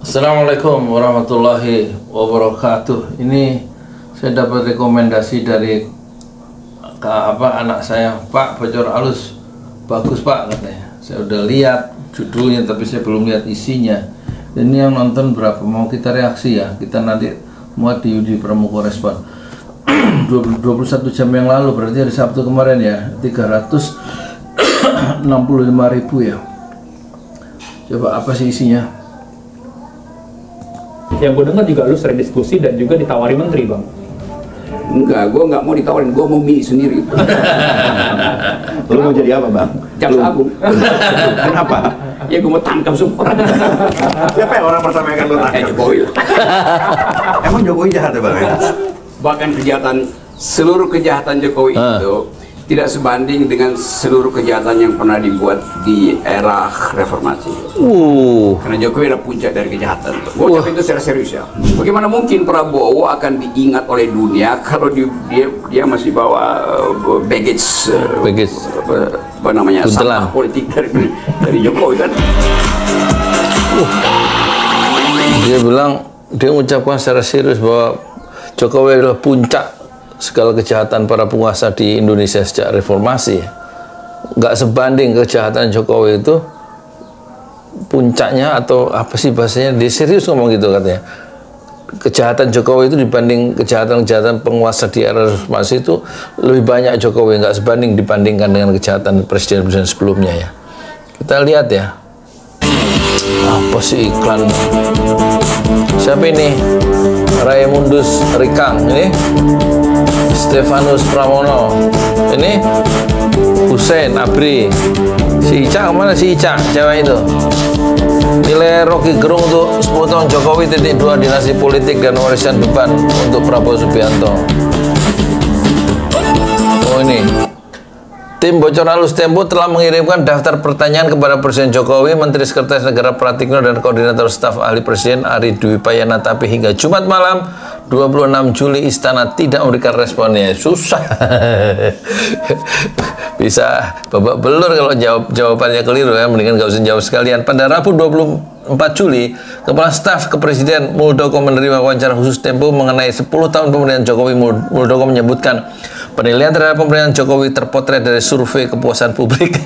Assalamualaikum warahmatullahi wabarakatuh. Ini saya dapat rekomendasi dari anak saya, Pak, bocor halus bagus Pak, katanya. Saya udah lihat judulnya tapi saya belum lihat isinya. Ini yang nonton berapa, mau kita reaksi ya, kita nanti muat di Yudi Pramuko Respon. 21 jam yang lalu, berarti hari Sabtu kemarin ya, 365.000 ya. Coba apa sih isinya? Yang gue dengar juga lu sering diskusi dan juga ditawari menteri, Bang. Enggak, gue nggak mau ditawarin, gue mau milih sendiri. Lu mau jadi apa, Bang? Jaksa Agung. Kenapa? Ya gue mau tangkap semua. Siapa yang orang pertama yang akan lu tangkap? Jokowi. Emang Jokowi jahat ya, Bang? Bahkan seluruh kejahatan Jokowi itu tidak sebanding dengan seluruh kejahatan yang pernah dibuat di era reformasi. Karena Jokowi adalah puncak dari kejahatan. Gue ucapin itu secara serius ya. Bagaimana mungkin Prabowo akan diingat oleh dunia kalau dia masih bawa baggage apa namanya, sampah politik dari Jokowi kan? Dia bilang, dia mengucapkan secara serius bahwa Jokowi adalah puncak segala kejahatan para penguasa di Indonesia sejak reformasi. Nggak sebanding kejahatan Jokowi itu puncaknya, atau apa sih bahasanya, dia serius ngomong gitu katanya. Kejahatan Jokowi itu dibanding kejahatan penguasa di era reformasi itu lebih banyak Jokowi, nggak sebanding dibandingkan dengan kejahatan presiden-presiden sebelumnya ya. Kita lihat ya. Apa sih iklan? Siapa ini? Raymundus Rikang, ini Stefanus Pramono, ini Hussein Abri, si Ica kemana, si Ica cewek itu. Nilai Rocky Gerung untuk 10 tahun Jokowi .2 dinasti politik dan warisan beban untuk Prabowo Subianto. Oh ini, tim bocor halus Tempo telah mengirimkan daftar pertanyaan kepada Presiden Jokowi, Menteri Sekretaris Negara Pratikno, dan Koordinator Staf Ahli Presiden Ari Dwi Payana, tapi hingga Jumat malam 26 Juli Istana tidak memberikan responnya. Susah. Bisa babak belur kalau jawabannya keliru ya, mendingan gak usah jawab sekalian. Pada Rabu 24 Juli, Kepala Staf Kepresiden Muldoko menerima wawancara khusus Tempo mengenai 10 tahun pemerintahan Jokowi. Muldoko menyebutkan penilaian terhadap pemerintahan Jokowi terpotret dari survei kepuasan publik.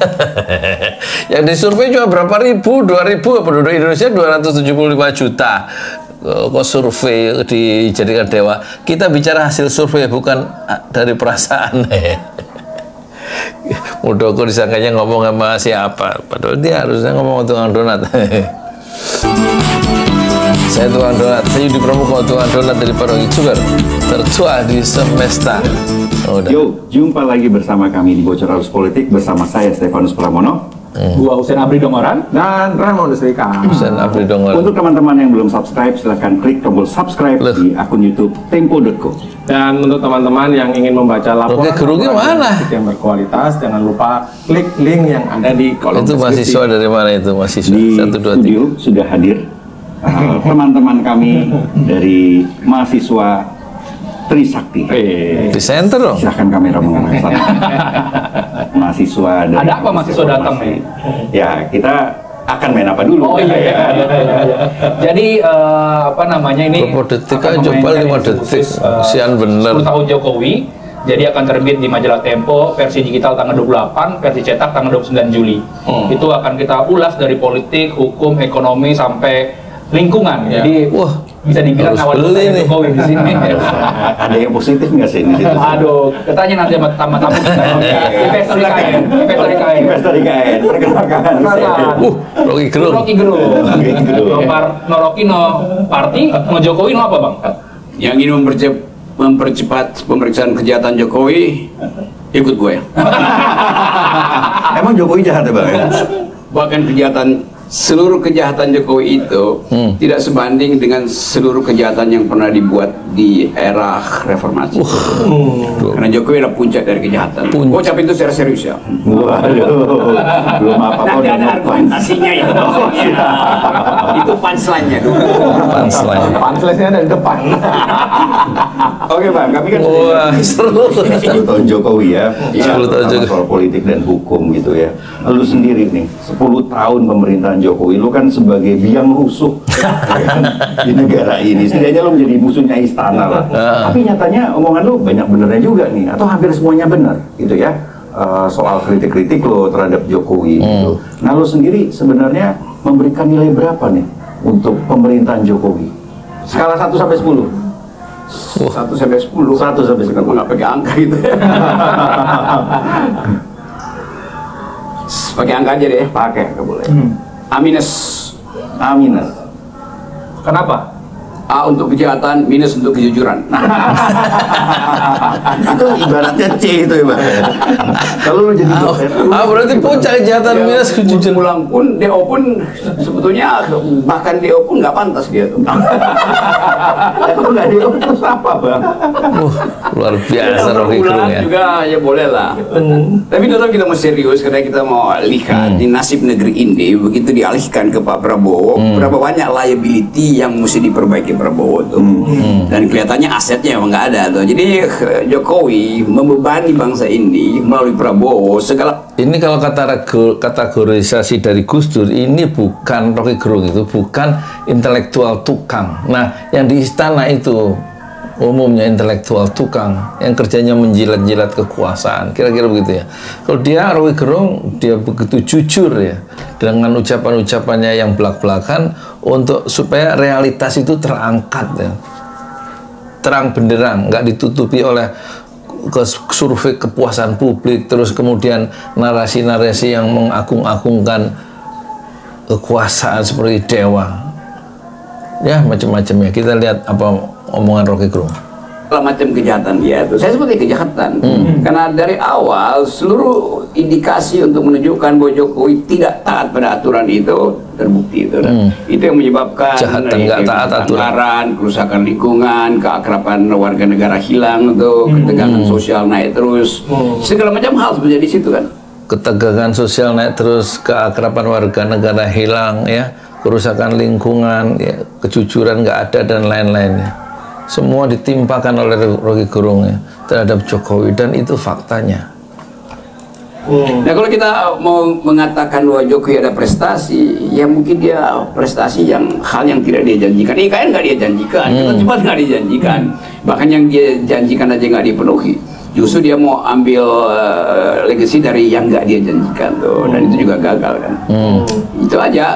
Yang disurvei cuma berapa ribu, 2.000, penduduk Indonesia 275 juta. Kok survei dijadikan dewa? Kita bicara hasil survei, bukan dari perasaan. Muldoko disangkanya ngomong sama siapa, padahal dia harusnya ngomong sama tukang donat. Saya tukang donat, saya Yudi Pramuko, tukang donat dari Parogi Sugar, tertua di semesta. Yo, jumpa lagi bersama kami di Bocor Halus Politik bersama saya Stefanus Pramono, Gua Hussein Abri Dongoran, dan Raymundus Rikang. Hussein Abri Dongoran. Untuk teman-teman yang belum subscribe, silahkan klik tombol subscribe di akun YouTube Tempo.co. Dan untuk teman-teman yang ingin membaca laporan yang berkualitas, jangan lupa klik link yang ada di kolom deskripsi. Itu mahasiswa dari mana itu? Mahasiswa di 1, 2, 3. studio sudah hadir teman-teman kami dari mahasiswa Trisakti. Di center dong. Silahkan kamera mengarah ke sana. Mahasiswa dari. Ada apa mahasiswa datang nih? Ya, kita akan main apa dulu? Oh iya. Jadi apa namanya ini? Berapa detik aja, coba 5 detik. Sian bener. 10 tahun Jokowi. Jadi akan terbit di majalah Tempo, versi digital tanggal 28, versi cetak tanggal 29 Juli. Itu akan kita ulas dari politik, hukum, ekonomi sampai lingkungan. Jadi bisa dibilang awal Jokowi di sini. Ada yang positif nggak sih di situ? Aduh, katanya nanti sama tamu kita. Investor IKN. Perkenalkan. Rocky Gerung. Noroki no party, no Jokowi no apa bang? Yang ingin mempercepat pemeriksaan kejahatan Jokowi, ikut gue. Emang Jokowi jahat ya, Bang? Bahkan seluruh kejahatan Jokowi itu tidak sebanding dengan seluruh kejahatan yang pernah dibuat di era reformasi. Karena Jokowi adalah puncak dari kejahatan. Gue ucapin itu secara serius ya. Waduh, belum apa-apa. Nanti ada argumentasinya itu. Itu punchline-nya dulu. Punchline-nya ada di depan. Oke Bang, kami kan seru. 10 tahun Jokowi ya, 10 tahun Jokowi. soal politik dan hukum gitu ya. Lalu sendiri nih, 10 tahun pemerintahan pemerintahan Jokowi, lu kan sebagai biang rusuh di negara ini. Setidaknya lu menjadi musuhnya istana lah. Tapi nyatanya omongan lu banyak benernya juga nih, atau hampir semuanya benar gitu ya. Soal kritik-kritik lo terhadap Jokowi gitu. Nah, lo sendiri sebenarnya memberikan nilai berapa nih untuk pemerintahan Jokowi? Skala 1 sampai 10. 1 sampai 10. 1 sampai 10. Kenapa nggak pakai angka gitu ya? Pakai angka aja deh. Pakai, nggak boleh. A minus. A minus. Kenapa? A untuk kejahatan, minus untuk kejujuran. Itu ibaratnya C itu ya, Bang. Kalau lu jadi dosen, berarti puncak kejahatan minus kejujuran. Pulang pun, DO pun sebetulnya bahkan DO pun nggak pantas dia tuh. kalau nggak DO terus apa, Bang? Luar biasa Rocky Gerung ya. Juga ya boleh lah. Tapi tetap kita mau serius karena kita mau lihat di nasib negeri ini begitu dialihkan ke Pak Prabowo, berapa banyak liability yang mesti diperbaiki Prabowo tuh. Dan kelihatannya asetnya emang nggak ada tuh. Jadi Jokowi membebani bangsa ini melalui Prabowo segala. Ini kalau kategorisasi dari Gus Dur, ini bukan Rocky Gerung, itu bukan intelektual tukang. Nah, yang di istana itu umumnya intelektual tukang yang kerjanya menjilat-jilat kekuasaan, kira-kira begitu ya. Kalau dia Rocky Gerung, dia begitu jujur ya dengan ucapan-ucapannya yang belak-belakan untuk supaya realitas itu terangkat ya, terang benderang, nggak ditutupi oleh survei kepuasan publik, terus kemudian narasi-narasi yang mengagung-agungkan kekuasaan seperti dewa ya, macam-macam ya. Kita lihat apa omongan Rocky Gerung. Macam kejahatan dia itu, saya sebutnya kejahatan karena dari awal seluruh indikasi untuk menunjukkan bahwa Jokowi tidak taat pada aturan itu terbukti itu, itu yang menyebabkan pelanggaran, kerusakan lingkungan, keakraban warga negara hilang, untuk ketegangan sosial naik terus, segala macam hal sebenarnya di situ kan. Ketegangan sosial naik terus, keakraban warga negara hilang ya, kerusakan lingkungan ya, kejujuran nggak ada dan lain-lainnya. Semua ditimpakan oleh Rocky Gerung ya, terhadap Jokowi, dan itu faktanya. Nah, kalau kita mau mengatakan bahwa Jokowi ada prestasi, ya mungkin dia prestasi yang hal yang tidak dia janjikan. IKN nggak dia janjikan, cepat nggak dia janjikan, bahkan yang dia janjikan aja nggak dipenuhi. Justru dia mau ambil legacy dari yang nggak dia janjikan tuh, dan itu juga gagal kan. Itu aja.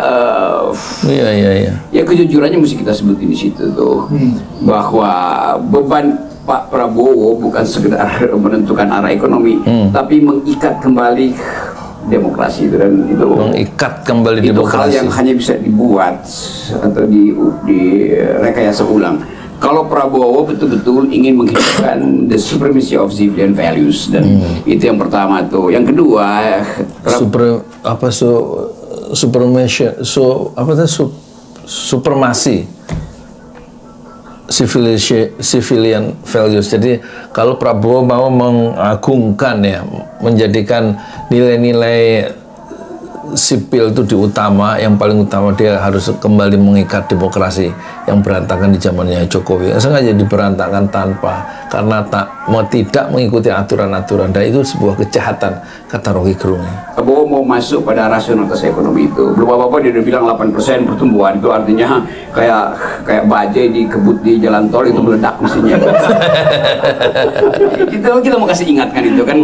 Iya. Ya kejujurannya mesti kita sebutin di situ tuh, bahwa beban Pak Prabowo bukan sekedar menentukan arah ekonomi, tapi mengikat kembali demokrasi itu, dan itu mengikat kembali itu demokrasi. hal yang hanya bisa dibuat atau di rekayasa ulang kalau Prabowo betul-betul ingin menghidupkan the supremacy of civilian values, dan itu yang pertama tuh. Yang kedua, supremasi civilian values. Jadi kalau Prabowo mau mengagungkan ya, menjadikan nilai-nilai sipil itu diutama, yang paling utama dia harus kembali mengikat demokrasi yang berantakan di zamannya Jokowi. Sengaja diberantakan karena tidak mengikuti aturan-aturan, dan itu sebuah kejahatan, kata Rocky Gerung. Prabowo mau masuk pada rasionalitas ekonomi itu. Belum apa-apa dia udah bilang 8% pertumbuhan, itu artinya kayak bajai dikebut di jalan tol itu meledak mesinnya. kita mau kasih ingatkan itu kan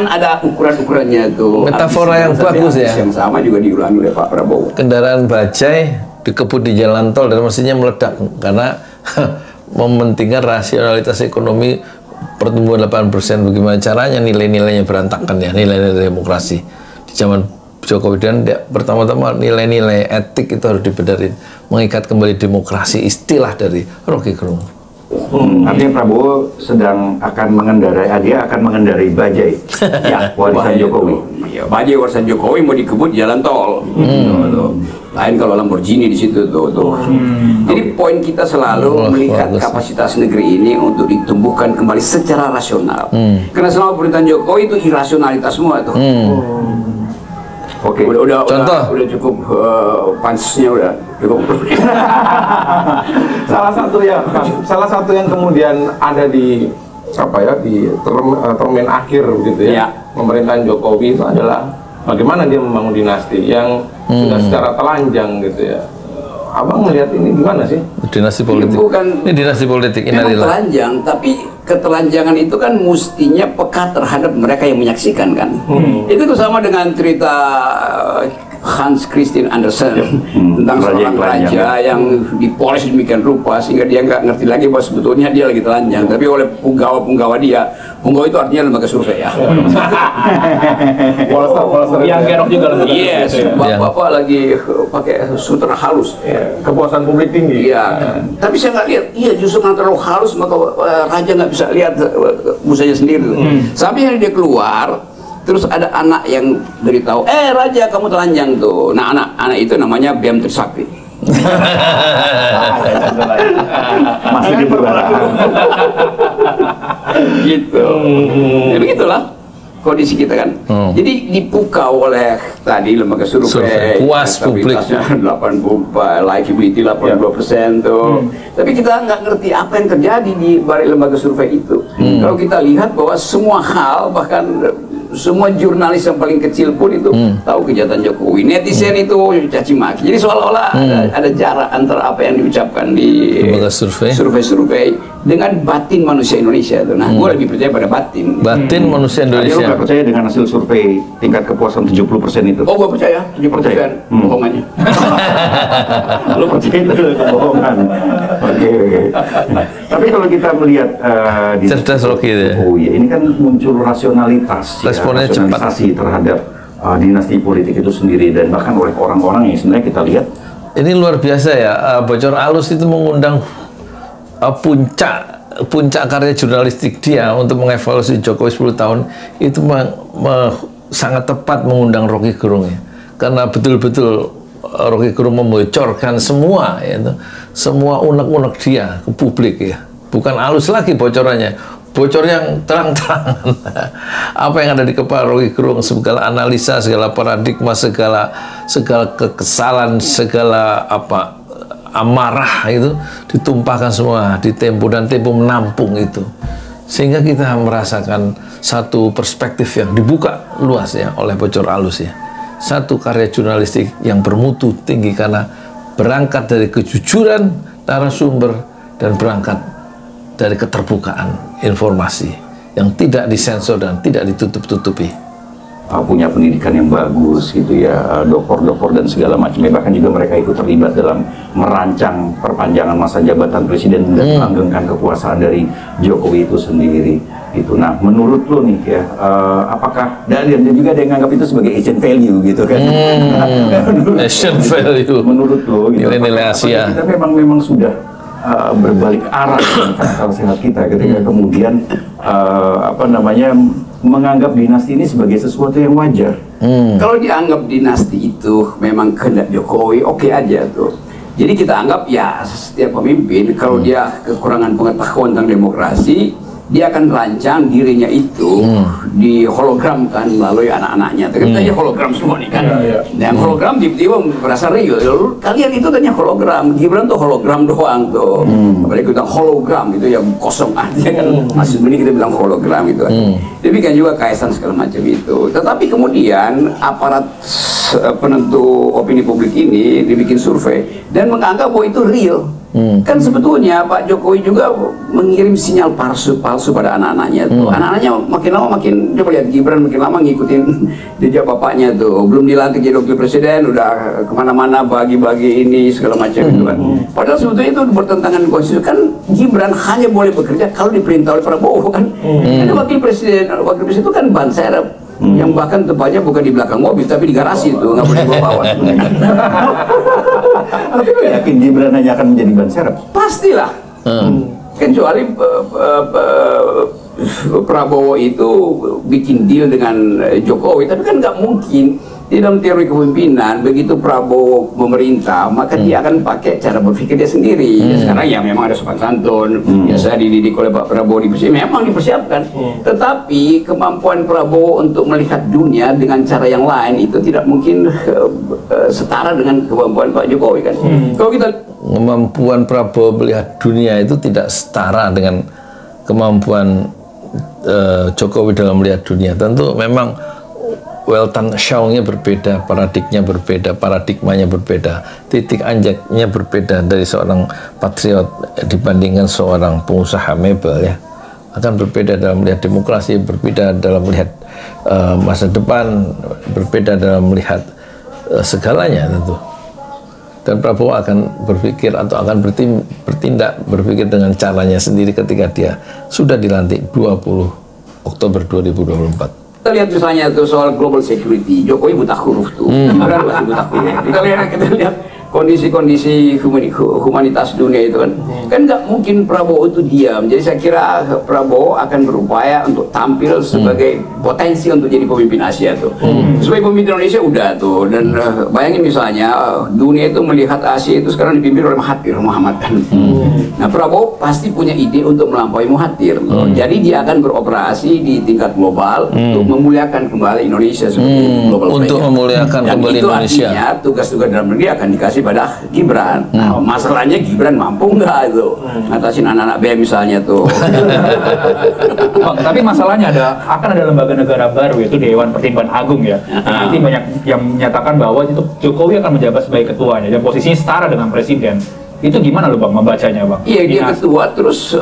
ada ukuran-ukurannya tuh. Metafora yang bagus ya. Yang sama juga diulangi oleh Pak Prabowo. Kendaraan bajai dikebut di jalan tol dan mesinnya meledak karena mementingkan rasionalitas ekonomi, pertumbuhan 8%. Bagaimana caranya nilai-nilainya berantakan ya, nilai-nilai demokrasi di zaman Jokowi. Dan pertama-tama nilai-nilai etik itu harus dibenerin, mengikat kembali demokrasi, istilah dari Rocky Gerung. Artinya Prabowo sedang akan mengendarai bajai ya, warisan Jokowi. Ya, bajai warisan Jokowi mau dikebut di jalan tol. Lain kalau Lamborghini di situ tuh. Jadi poin kita selalu melihat kapasitas negeri ini untuk ditumbuhkan kembali secara rasional. Karena selama pemerintahan Jokowi itu irasionalitas semua tuh. Oke. Udah cukup, pansnya udah cukup. salah satu yang kemudian ada di di termen akhir begitu ya, pemerintahan Jokowi itu adalah bagaimana dia membangun dinasti yang sudah secara telanjang gitu ya. Abang melihat ini gimana sih? Dinasti politik. Ini dinasti politik. Memang telanjang, tapi ketelanjangan itu kan mestinya peka terhadap mereka yang menyaksikan kan. Itu tuh sama dengan cerita Hans Christian Andersen tentang seorang raja yang dipoles demikian rupa sehingga dia nggak ngerti lagi bahwa sebetulnya dia lagi telanjang, tapi oleh punggawa dia, punggawa itu artinya lembaga survei ya. Yang gerok juga lembaga survei. Yes, bapak lagi pakai sutra halus. Kepuasan publik tinggi. Iya, tapi saya nggak lihat. Iya, justru karena terlalu halus maka raja nggak bisa lihat musanya sendiri. Sampai yang dia keluar. Terus ada anak yang beritahu, raja kamu telanjang tuh. Nah anak itu namanya Bem Trisakti. Masih di perbatasan. Gitu. Ya begitulah kondisi kita kan. Jadi dipukau oleh tadi lembaga survei, puas publik 80, likability 82% tuh. Tapi kita nggak ngerti apa yang terjadi di balik lembaga survei itu. Kalau kita lihat bahwa semua hal, bahkan semua jurnalis yang paling kecil pun itu tahu kejahatan Jokowi. Netizen itu caci maki. Jadi seolah-olah ada jarak antara apa yang diucapkan di survei dengan batin manusia Indonesia itu. Nah, gue lebih percaya pada batin. Batin manusia Indonesia. Lo nggak percaya dengan hasil survei tingkat kepuasan 70% itu? Oh, gue percaya 70% bohongannya. Lo percaya itu kebohongan? Oke. Tapi kalau kita melihat di cerdas Rocky ya. Oh iya, ini kan muncul rasionalitas, rasionalisasi terhadap dinasti politik itu sendiri dan bahkan oleh orang-orang yang sebenarnya kita lihat. Ini luar biasa ya, Bocor Alus itu mengundang puncak karya jurnalistik dia untuk mengevaluasi Jokowi 10 tahun itu sangat tepat mengundang Rocky Gerung ya. Karena betul-betul Rocky Gerung membocorkan semua semua unek-unek dia ke publik ya. Bukan Alus lagi bocorannya, bocor yang terang-terangan. Apa yang ada di kepala Rocky Gerung, segala analisa, segala paradigma, segala kekesalan, segala amarah itu ditumpahkan semua di Tempo, dan Tempo menampung itu, sehingga kita merasakan satu perspektif yang dibuka luas ya oleh Bocor Alus ya. Satu karya jurnalistik yang bermutu tinggi karena berangkat dari kejujuran narasumber dan berangkat dari keterbukaan informasi yang tidak disensor dan tidak ditutup-tutupi. Punya pendidikan yang bagus gitu ya, doktor dan segala macamnya, bahkan juga mereka ikut terlibat dalam merancang perpanjangan masa jabatan presiden dan melanggengkan kekuasaan dari Jokowi itu sendiri gitu. Nah, menurut lo nih ya, apakah dan juga ada yang menganggap itu sebagai Asian value gitu kan? Asian value. Menurut lo gitu, nilai-nilai Asia. Kita memang sudah berbalik arah dengan akal sehat kita ketika kemudian menganggap dinasti ini sebagai sesuatu yang wajar. Kalau dianggap dinasti itu memang kehendak Jokowi, oke aja tuh. Jadi kita anggap ya setiap pemimpin kalau dia kekurangan pengetahuan tentang demokrasi, dia akan rancang dirinya itu di hologramkan melalui anak-anaknya. Kita aja hologram semua nih kan. Dan hologram tiba-tiba berasa real. Kalian itu tanya hologram, Gibran tuh hologram doang tuh. Apalagi kita hologram itu yang kosong aja kan. Masih ini kita bilang hologram itu. Demikian juga Kaisang segala macam itu. Tetapi kemudian aparat penentu opini publik ini dibikin survei dan menganggap bahwa itu real. Kan sebetulnya Pak Jokowi juga mengirim sinyal palsu pada anak-anaknya tuh. Anak-anaknya makin lama makin, coba lihat Gibran makin lama ngikutin jejak bapaknya tuh. Belum dilantik jadi wakil presiden, udah kemana-mana bagi-bagi ini segala macam itu kan. Padahal sebetulnya itu bertentangan dengan konstitusi. Kan Gibran hanya boleh bekerja kalau diperintah oleh Prabowo kan. Jadi wakil presiden itu kan ban serep. Yang bahkan tempatnya bukan di belakang mobil tapi di garasi itu, nggak boleh dibawa. Tapi lo yakin Gibran hanya akan menjadi ban serep? Pastilah. Kecuali Prabowo itu bikin deal dengan Jokowi, tapi kan nggak mungkin. Di dalam teori kepemimpinan, begitu Prabowo memerintah, maka dia akan pakai cara berpikir dia sendiri. Ya, sekarang ya memang ada sopan santun, ya saya dididik oleh Pak Prabowo memang dipersiapkan. Tetapi kemampuan Prabowo untuk melihat dunia dengan cara yang lain itu tidak mungkin setara dengan kemampuan Pak Jokowi kan. Kalau kita kemampuan Prabowo melihat dunia itu tidak setara dengan kemampuan Jokowi dalam melihat dunia. Tentu memang Weltanschauungnya berbeda, paradigmanya berbeda, titik anjaknya berbeda dari seorang patriot dibandingkan seorang pengusaha mebel ya. Akan berbeda dalam melihat demokrasi, berbeda dalam melihat masa depan, berbeda dalam melihat segalanya tentu. Dan Prabowo akan berpikir atau akan bertindak berpikir dengan caranya sendiri ketika dia sudah dilantik 20 Oktober 2024. Kita lihat misalnya tuh soal global security, Jokowi buta huruf tuh. Benar pasti buta huruf. Kita lihat kondisi-kondisi humanitas dunia itu kan nggak mungkin Prabowo itu diam. Jadi saya kira Prabowo akan berupaya untuk tampil sebagai potensi untuk jadi pemimpin Asia tuh. Sebagai pemimpin Indonesia udah tuh, dan bayangin misalnya dunia itu melihat Asia itu sekarang dipimpin oleh Mahathir Muhammad kan. Nah Prabowo pasti punya ide untuk melampaui Mahathir. Jadi dia akan beroperasi di tingkat global untuk memuliakan kembali Indonesia sebagai global untuk player. memuliakan Dan kembali itu Indonesia. Artinya tugas-tugas dalam negeri akan dikasih pada Gibran. Nah, masalahnya Gibran mampu nggak itu ngatasin anak-anak BM misalnya tuh. Bang, tapi masalahnya akan ada lembaga negara baru yaitu Dewan Pertimbangan Agung ya. Nanti banyak yang menyatakan bahwa itu Jokowi akan menjabat sebagai ketuanya dan posisinya setara dengan presiden. Itu gimana lo Bang membacanya Bang? Iya dia ketua, terus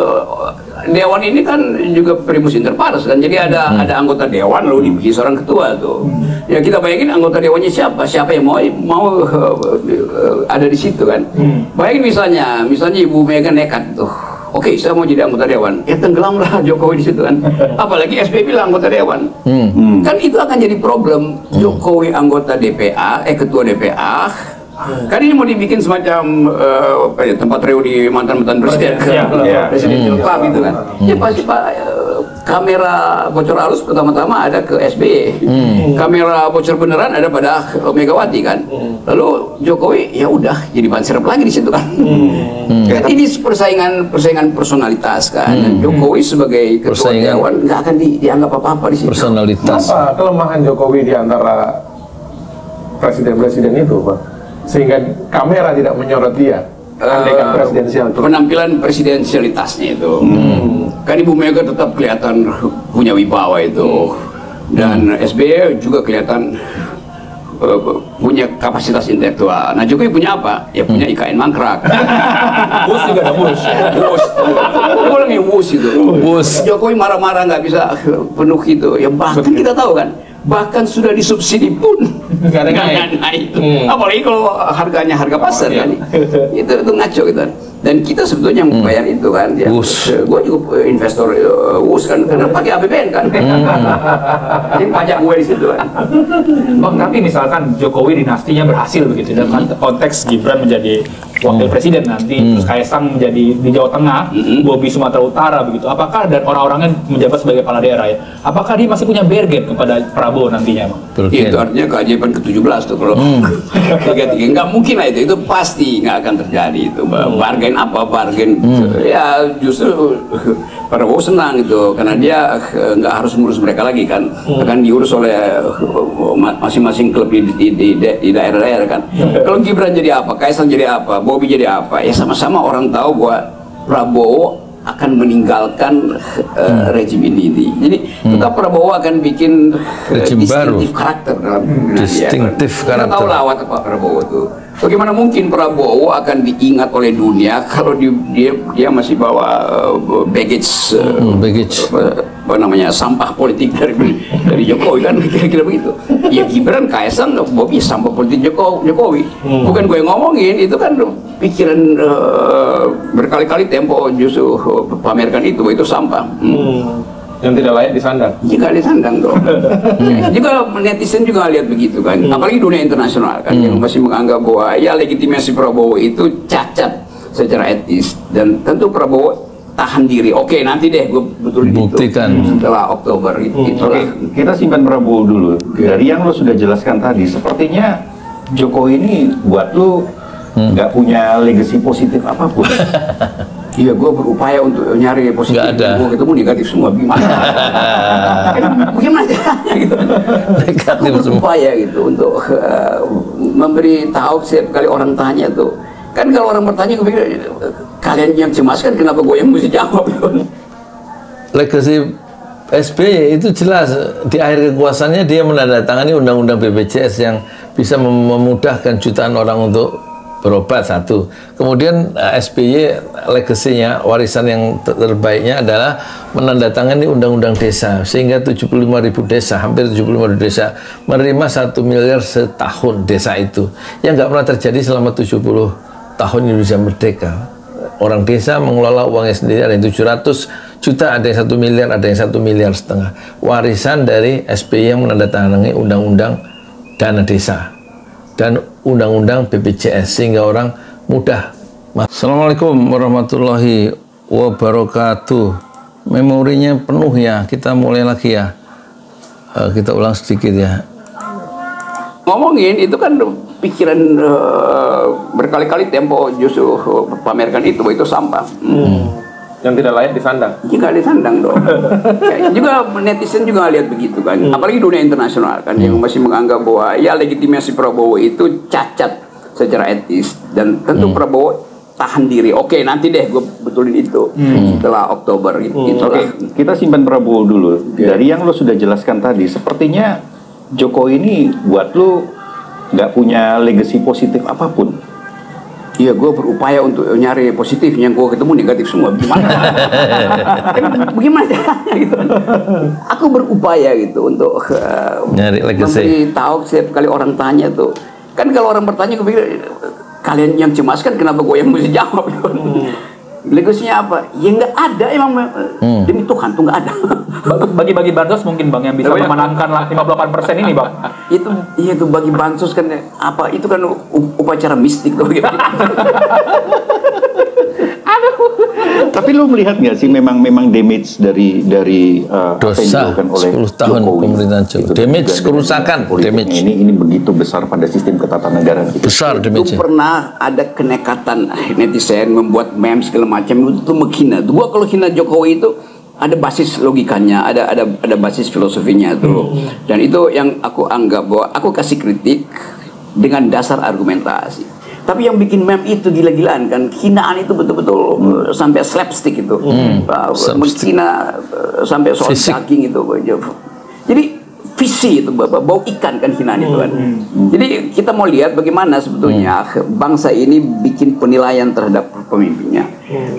Dewan ini kan juga primus inter pares kan, jadi ada anggota Dewan lalu dipilih seorang ketua tuh. Ya kita bayangin anggota Dewannya siapa yang mau ada di situ kan. Bayangin misalnya Ibu Mega nekat tuh. Oke, saya mau jadi anggota Dewan. Ya tenggelamlah Jokowi di situ kan. Apalagi SBY bilang anggota Dewan. Kan itu akan jadi problem. Jokowi anggota DPA, ketua DPA. Kan ini mau dibikin semacam tempat reuni mantan-mantan presiden, presiden Club gitu kan. Ya pasti kamera bocor halus pertama-tama ada ke SBY, kamera bocor beneran ada pada Megawati kan. Lalu Jokowi ya udah jadi ban serep lagi di situ kan. Kan ini persaingan personalitas kan. Dan Jokowi sebagai ketua Dewan nggak akan dianggap apa-apa di situ. Personalitas. Apa kelemahan Jokowi di antara presiden-presiden itu, Pak? Sehingga kamera tidak menyorot dia. Presidensial penampilan presidensialitasnya itu. Kan Ibu Mega tetap kelihatan punya wibawa itu, dan SBY juga kelihatan punya kapasitas intelektual. Nah Jokowi punya apa? Ya punya IKN mangkrak. Bus juga ada bus. Boleh nih bus itu. Jokowi marah-marah nggak bisa penuh itu. Ya bahkan kita tahu kan, bahkan sudah disubsidi pun nggak naik. Apalagi kalau harganya harga pasar kan, itu ngaco gitu. Dan kita sebetulnya membayar itu kan. Ya, gue juga investor WUS kan, karena pakai APBN kan. Jadi pajak gue di situ kan. Bang, tapi misalkan Jokowi dinastinya berhasil begitu dalam konteks Gibran menjadi wakil presiden nanti, terus Kaisang menjadi di Jawa Tengah, Bobi Sumatera Utara begitu. Apakah dan orang-orangnya menjabat sebagai kepala daerah ya? Apakah dia masih punya bargain kepada Prabowo nantinya, Bang? Itu artinya keajaiban ke-17 tuh kalau tiga-tiga. Nggak mungkin lah itu pasti nggak akan terjadi itu. Bargain apa? Bargain ya justru Prabowo senang itu karena dia nggak harus ngurus mereka lagi kan, akan diurus oleh masing-masing klub di daerah-daerah kan. Kalau Gibran jadi apa, Kaisang jadi apa, Bobi jadi apa, ya sama-sama orang tahu bahwa Prabowo akan meninggalkan rejim ini. Jadi tetap Prabowo akan bikin distinctive karakter dalam distinctive karakter. Kita tahu lah watak Pak Prabowo itu. Bagaimana mungkin Prabowo akan diingat oleh dunia kalau dia masih bawa baggage apa namanya, sampah politik dari Jokowi kan, kira-kira begitu. Ya Gibran, Kaisang, Bobi sampah politik Jokowi. Bukan gue yang ngomongin, itu kan pikiran berkali-kali Tempo justru pamerkan itu sampah. Yang tidak layak disandang. Jika disandang dong. Juga netizen juga lihat begitu kan. Apalagi dunia internasional kan yang masih menganggap bahwa ya legitimasi Prabowo itu cacat secara etis, dan tentu Prabowo tahan diri. Oke, nanti deh gue betul buktikan setelah Oktober itu. Oke, kita simpan Prabowo dulu. Dari yang lo sudah jelaskan tadi, sepertinya Jokowi ini buat lo nggak punya legacy positif apapun. Iya, gue berupaya untuk nyari positif. Gue ketemu negatif semua. Gimana? Bagaimana caranya gitu? Negatif semua. Berupaya gitu untuk memberi tahu setiap kali orang tanya tuh. Kan kalau orang bertanya, gue pikir kalian yang cemas kan, kenapa gue yang mesti jawab? Legacy SBY itu jelas di akhir kekuasaannya dia menandatangani undang-undang BPJS yang bisa memudahkan jutaan orang untuk berobat, satu. Kemudian SBY legasinya, warisan yang terbaiknya adalah menandatangani undang-undang desa, sehingga 75.000 desa, hampir 75.000 desa menerima 1 miliar setahun desa itu, yang nggak pernah terjadi selama 70 tahun Indonesia merdeka. Orang desa mengelola uangnya sendiri, ada yang 700 juta, ada yang 1 miliar, ada yang 1,5 miliar. Warisan dari SBY yang menandatangani undang-undang dana desa dan undang-undang BPJS, sehingga orang mudah. Assalamualaikum warahmatullahi wabarakatuh. Memorinya penuh ya, kita mulai lagi ya. Kita ulang sedikit ya. Ngomongin itu kan pikiran berkali-kali Tempo justru pamerkan itu bahwa itu sampah. Yang tidak layak disandang. Jika disandang dong. Juga netizen juga lihat begitu kan. Apalagi dunia internasional kan yang masih menganggap bahwa ya legitimasi Prabowo itu cacat secara etis, dan tentu Prabowo tahan diri. Oke, nanti deh gue betulin itu setelah Oktober gitu. Oke, kita simpan Prabowo dulu. Dari yang lo sudah jelaskan tadi, sepertinya Jokowi ini buat lo nggak punya legacy positif apapun. Iya, gue berupaya untuk nyari positif, yang gue ketemu negatif semua. Gimana? Bagaimana caranya gitu? Aku berupaya gitu untuk nyari legacy. Memberitahu setiap kali orang tanya tuh. Kan kalau orang bertanya, gue pikir kalian yang cemas kan, kenapa gue yang mesti jawab? Legasinya apa? Ya nggak ada, emang demi Tuhan tuh nggak ada. Bagi-bagi bansos mungkin Bang yang bisa memenangkan 58% ini Bang. Itu bagi bansos kan apa? Itu kan upacara mistik tuh. Gitu. Tapi lo melihat nggak sih memang damage dari dosa apa yang dilakukan oleh 10 tahun Jokowi, pemerintahan Jokowi. Damage, kerusakan, damage. Ini begitu besar pada sistem ketatanegaraan kita. Besar damage. Itu pernah ada kenekatan netizen membuat meme segala macam itu menghina. Gua kalau hina Jokowi itu ada basis logikanya, ada basis filosofinya tuh. Dan itu yang aku anggap bahwa aku kasih kritik dengan dasar argumentasi. Tapi yang bikin meme itu gila-gilaan kan, hinaan itu betul-betul sampai slapstick itu, menghina sampai soal daging itu. Jadi visi itu bau ikan kan hinaan itu kan. Jadi kita mau lihat bagaimana sebetulnya bangsa ini bikin penilaian terhadap pemimpinnya.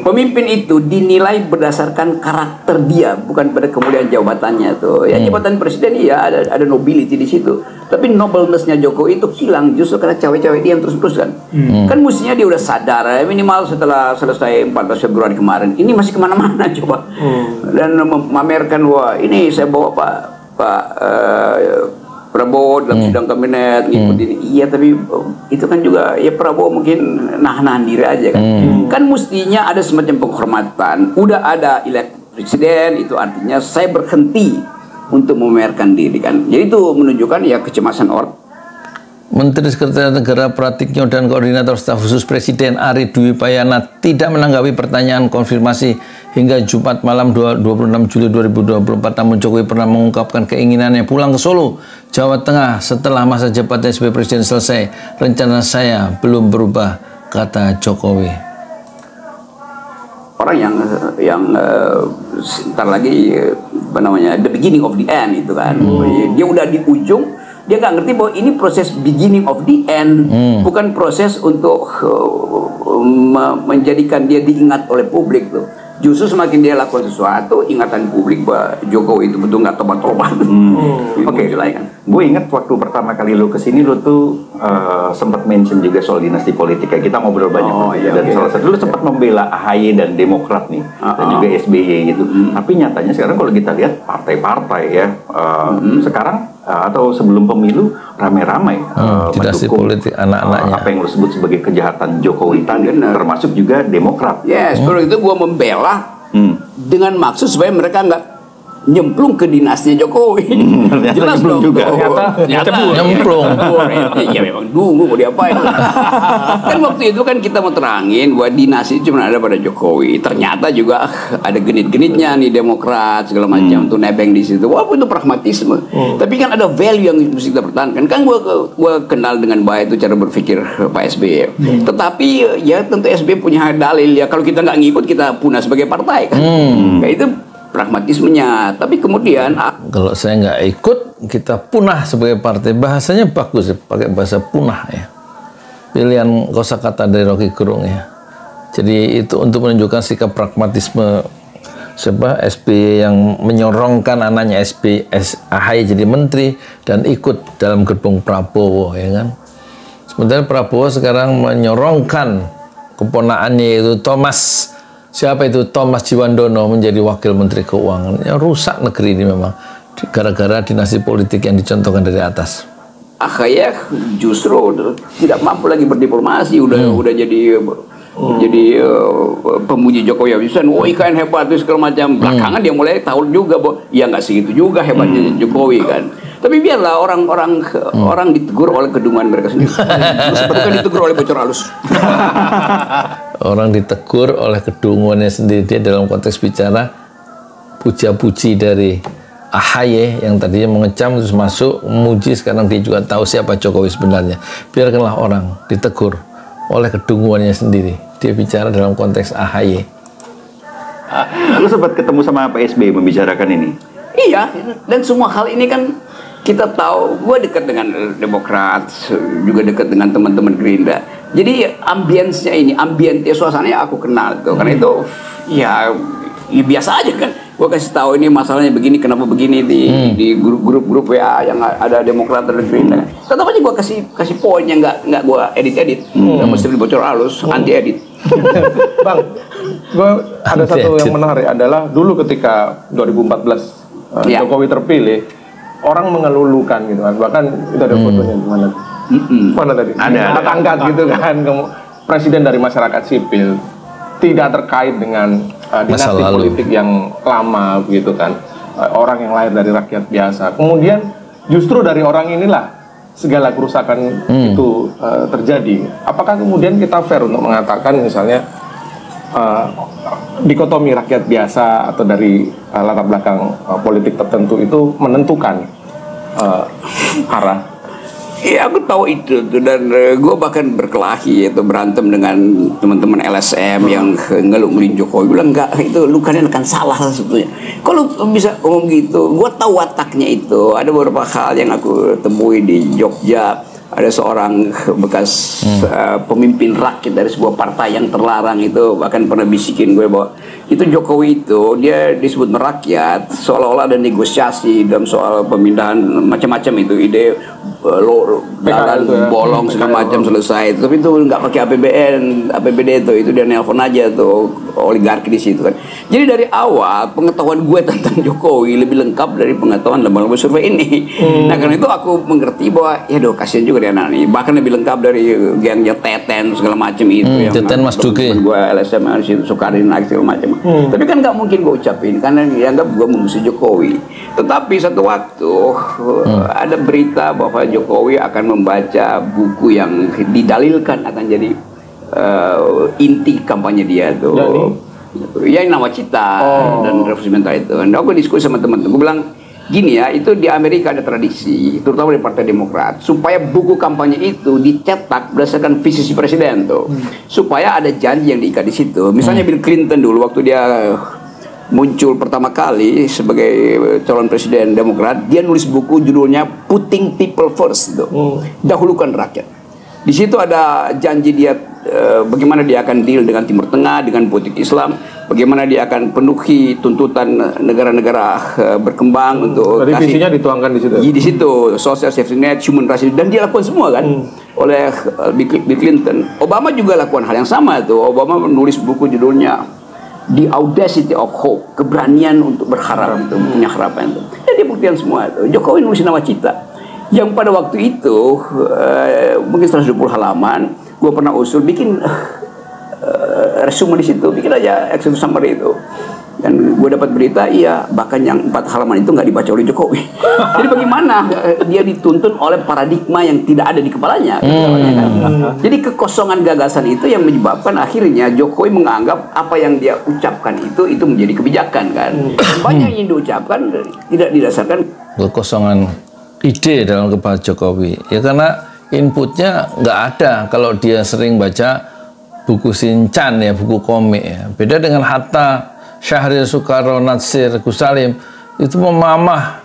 Pemimpin itu dinilai berdasarkan karakter dia, bukan pada kemuliaan jabatannya tuh. Ya jabatan presiden iya ada nobility di situ. Tapi nobleness-nya Jokowi itu hilang justru karena cawe-cawe dia yang terus-terus kan. Kan mestinya dia udah sadar minimal setelah selesai 14 Februari kemarin. Ini masih kemana-mana coba. Dan memamerkan wah ini saya bawa Pak Prabowo dalam sidang kabinet ngikut ini. Iya, tapi itu kan juga ya Prabowo mungkin nahan diri aja kan. Kan mestinya ada semacam penghormatan. Udah ada presiden, itu artinya saya berhenti untuk memamerkan diri kan. Jadi itu menunjukkan ya kecemasan orang. Menteri Sekretariat Negara Pratikno dan Koordinator Staf Khusus Presiden Ari Dwi Payana tidak menanggapi pertanyaan konfirmasi hingga Jumat malam 26 Juli 2024. Namun Jokowi pernah mengungkapkan keinginannya pulang ke Solo, Jawa Tengah setelah masa jabatan sebagai Presiden selesai. Rencana saya belum berubah, kata Jokowi. Orang yang sebentar lagi apa namanya the beginning of the end itu kan. Dia udah di ujung. Dia nggak ngerti bahwa ini proses beginning of the end, bukan proses untuk menjadikan dia diingat oleh publik tuh. Justru semakin dia lakukan sesuatu, ingatan publik bahwa Jokowi itu betul nggak tobat-tobat. Oke, kan. Gue ingat waktu pertama kali lo kesini lo tuh sempat mention juga soal dinasti politik ya. Kita ngobrol banyak dan salah satu lo sempat membela AHY dan Demokrat nih, dan juga SBY gitu. Tapi nyatanya sekarang kalau kita lihat partai-partai ya, sekarang atau sebelum pemilu ramai-ramai dinasti politik anak-anaknya. Apa yang lo sebut sebagai kejahatan Jokowi tadi, termasuk juga Demokrat. Yes, itu gue membela dengan maksud supaya mereka nggak nyemplung ke dinastinya Jokowi. Jelas dong juga. Ternyata nyemplung. Ya memang dulu mau diapain. Kan waktu itu kan kita mau terangin bahwa dinasti cuma ada pada Jokowi. Ternyata juga ada genit-genitnya nih Demokrat segala macam tuh nebeng di situ. Walaupun itu pragmatisme. Tapi kan ada value yang mesti kita pertahankan. Kan gua kenal dengan baik itu cara berpikir Pak SBY. Tetapi ya tentu SBY punya dalil ya, kalau kita nggak ngikut kita punah sebagai partai kan. Kayak itu pragmatismenya. Tapi kemudian kalau saya nggak ikut, kita punah sebagai partai. Bahasanya bagus ya, pakai bahasa punah ya. Pilihan kosakata dari Rocky Gerung ya. Jadi itu untuk menunjukkan sikap pragmatisme SBY yang menyorongkan anaknya AHY jadi menteri dan ikut dalam gerbong Prabowo ya kan. Sementara Prabowo sekarang menyorongkan keponakannya itu Thomas, siapa itu, Thomas Jiwandono menjadi wakil menteri keuangan. Ya rusak negeri ini memang gara-gara dinasti politik yang dicontohkan dari atas. AHY justru tidak mampu lagi berdiplomasi, udah jadi pemuji Jokowi habisan, oh IKN hebat itu segala macam. Belakangan dia mulai tahu juga bahwa ya nggak segitu juga hebatnya Jokowi kan. Tapi biarlah orang ditegur oleh kedunguan mereka sendiri. Seperti kan ditegur oleh bocor halus. Orang ditegur oleh kedunguannya sendiri. Dia dalam konteks bicara puja-puji dari AHY yang tadinya mengecam terus masuk memuji, sekarang dia juga tahu siapa Jokowi sebenarnya. Biarkanlah orang ditegur oleh kedunguannya sendiri. Dia bicara dalam konteks AHY. Lu sempat ketemu sama Pak SBY membicarakan ini? Iya, dan semua hal ini kan kita tahu. Gue dekat dengan Demokrat, juga dekat dengan teman-teman Gerindra. Jadi ambience suasananya aku kenal tuh. Karena itu ya biasa aja kan. Gue kasih tahu ini masalahnya begini, kenapa begini di grup-grup WA yang ada Demokrat dan Gerindra. Tetap aja gue kasih poin yang nggak gue edit. Nggak mesti bocor halus, anti edit. Bang, gue ada satu yang menarik adalah dulu ketika 2014 Jokowi terpilih, orang mengelulukan gitu kan. Bahkan itu ada fotonya di mana? Mana tadi? Ada angkat gitu kan, presiden dari masyarakat sipil, tidak terkait dengan dinasti politik yang lama gitu kan, orang yang lahir dari rakyat biasa. Kemudian justru dari orang inilah segala kerusakan itu terjadi. Apakah kemudian kita fair untuk mengatakan misalnya dikotomi rakyat biasa atau dari latar belakang politik tertentu itu menentukan arah? Iya, aku tahu itu tuh, dan gue bahkan berkelahi atau berantem dengan teman-teman LSM yang ngeluk-ngeluk Jokowi, bilang enggak, itu lu kan akan salah sebetulnya. Kalau bisa ngomong gitu, gue tahu wataknya itu. Ada beberapa hal yang aku temui di Jogja. Ada seorang bekas pemimpin rakyat dari sebuah partai yang terlarang itu bahkan pernah bisikin gue bahwa itu Jokowi itu dia disebut merakyat seolah-olah ada negosiasi dalam soal pemindahan macam-macam itu, ide jalan bolong segala macam selesai, tapi itu nggak pakai APBD itu dia nelpon aja tuh oligarki di situ kan. Jadi dari awal pengetahuan gue tentang Jokowi lebih lengkap dari pengetahuan lembaga survei ini. Nah karena itu aku mengerti bahwa ya kasihan juga dia anak ini, bahkan lebih lengkap dari gengnya Teten segala macam itu yang Teten Mas Duki, gue LSM di situ Sukarin lagi segala macam. Tapi kan nggak mungkin gue ucapin karena dianggap gue memusuhi Jokowi. Tetapi satu waktu ada berita bahwa Jokowi akan membaca buku yang didalilkan akan jadi inti kampanye dia tuh, yang Nawacita dan revolusi mental itu. Dan aku diskusi sama teman-teman, gue bilang gini ya, itu di Amerika ada tradisi, terutama di Partai Demokrat, supaya buku kampanye itu dicetak berdasarkan visi si presiden tuh, supaya ada janji yang diikat di situ. Misalnya Bill Clinton dulu waktu dia muncul pertama kali sebagai calon presiden Demokrat, dia nulis buku judulnya Putting People First tuh, dahulukan rakyat. Di situ ada janji dia bagaimana dia akan deal dengan Timur Tengah, dengan politik Islam, bagaimana dia akan penuhi tuntutan negara-negara berkembang untuk kasih. Visinya dituangkan di situ. Di situ social safety net, human rights, dan dia lakukan semua kan oleh Bill Clinton. Obama juga lakukan hal yang sama tuh. Obama menulis buku judulnya The Audacity of Hope, keberanian untuk berharap itu, punya harapan itu. Dan dia buktikan semua itu. Jokowi nulis Nawacita yang pada waktu itu mungkin 120 halaman. Gue pernah usul bikin resume di situ, bikin aja executive summary itu. Dan gue dapat berita, iya, bahkan yang 4 halaman itu nggak dibaca oleh Jokowi. Jadi bagaimana dia dituntun oleh paradigma yang tidak ada di kepalanya. Jadi kekosongan gagasan itu yang menyebabkan akhirnya Jokowi menganggap apa yang dia ucapkan itu menjadi kebijakan kan. Banyak yang diucapkan tidak didasarkan kekosongan ide dalam kepala Jokowi. Ya karena inputnya nggak ada. Kalau dia sering baca buku Shinchan ya, buku komik ya. Beda dengan Hatta, Syahrir Soekarno, Natsir, Gus Salim itu memamah,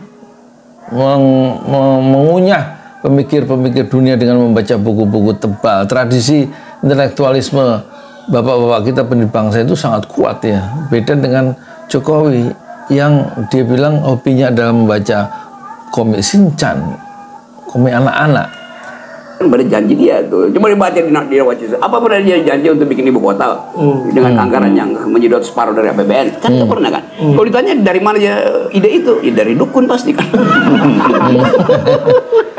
mengunyah pemikir-pemikir dunia dengan membaca buku-buku tebal. Tradisi intelektualisme bapak-bapak kita pendiri bangsa itu sangat kuat ya. Beda dengan Jokowi yang dia bilang hobinya adalah membaca komik Shinchan, komik anak-anak. Berjanji dia tuh, coba dibaca di Nawacita. Apa pernah dia janji untuk bikin ibu kota dengan anggaran yang menyedot separuh dari APBN? Kan nggak pernah kan? Kalau ditanya dari mana ya ide itu? Ya dari dukun pasti kan.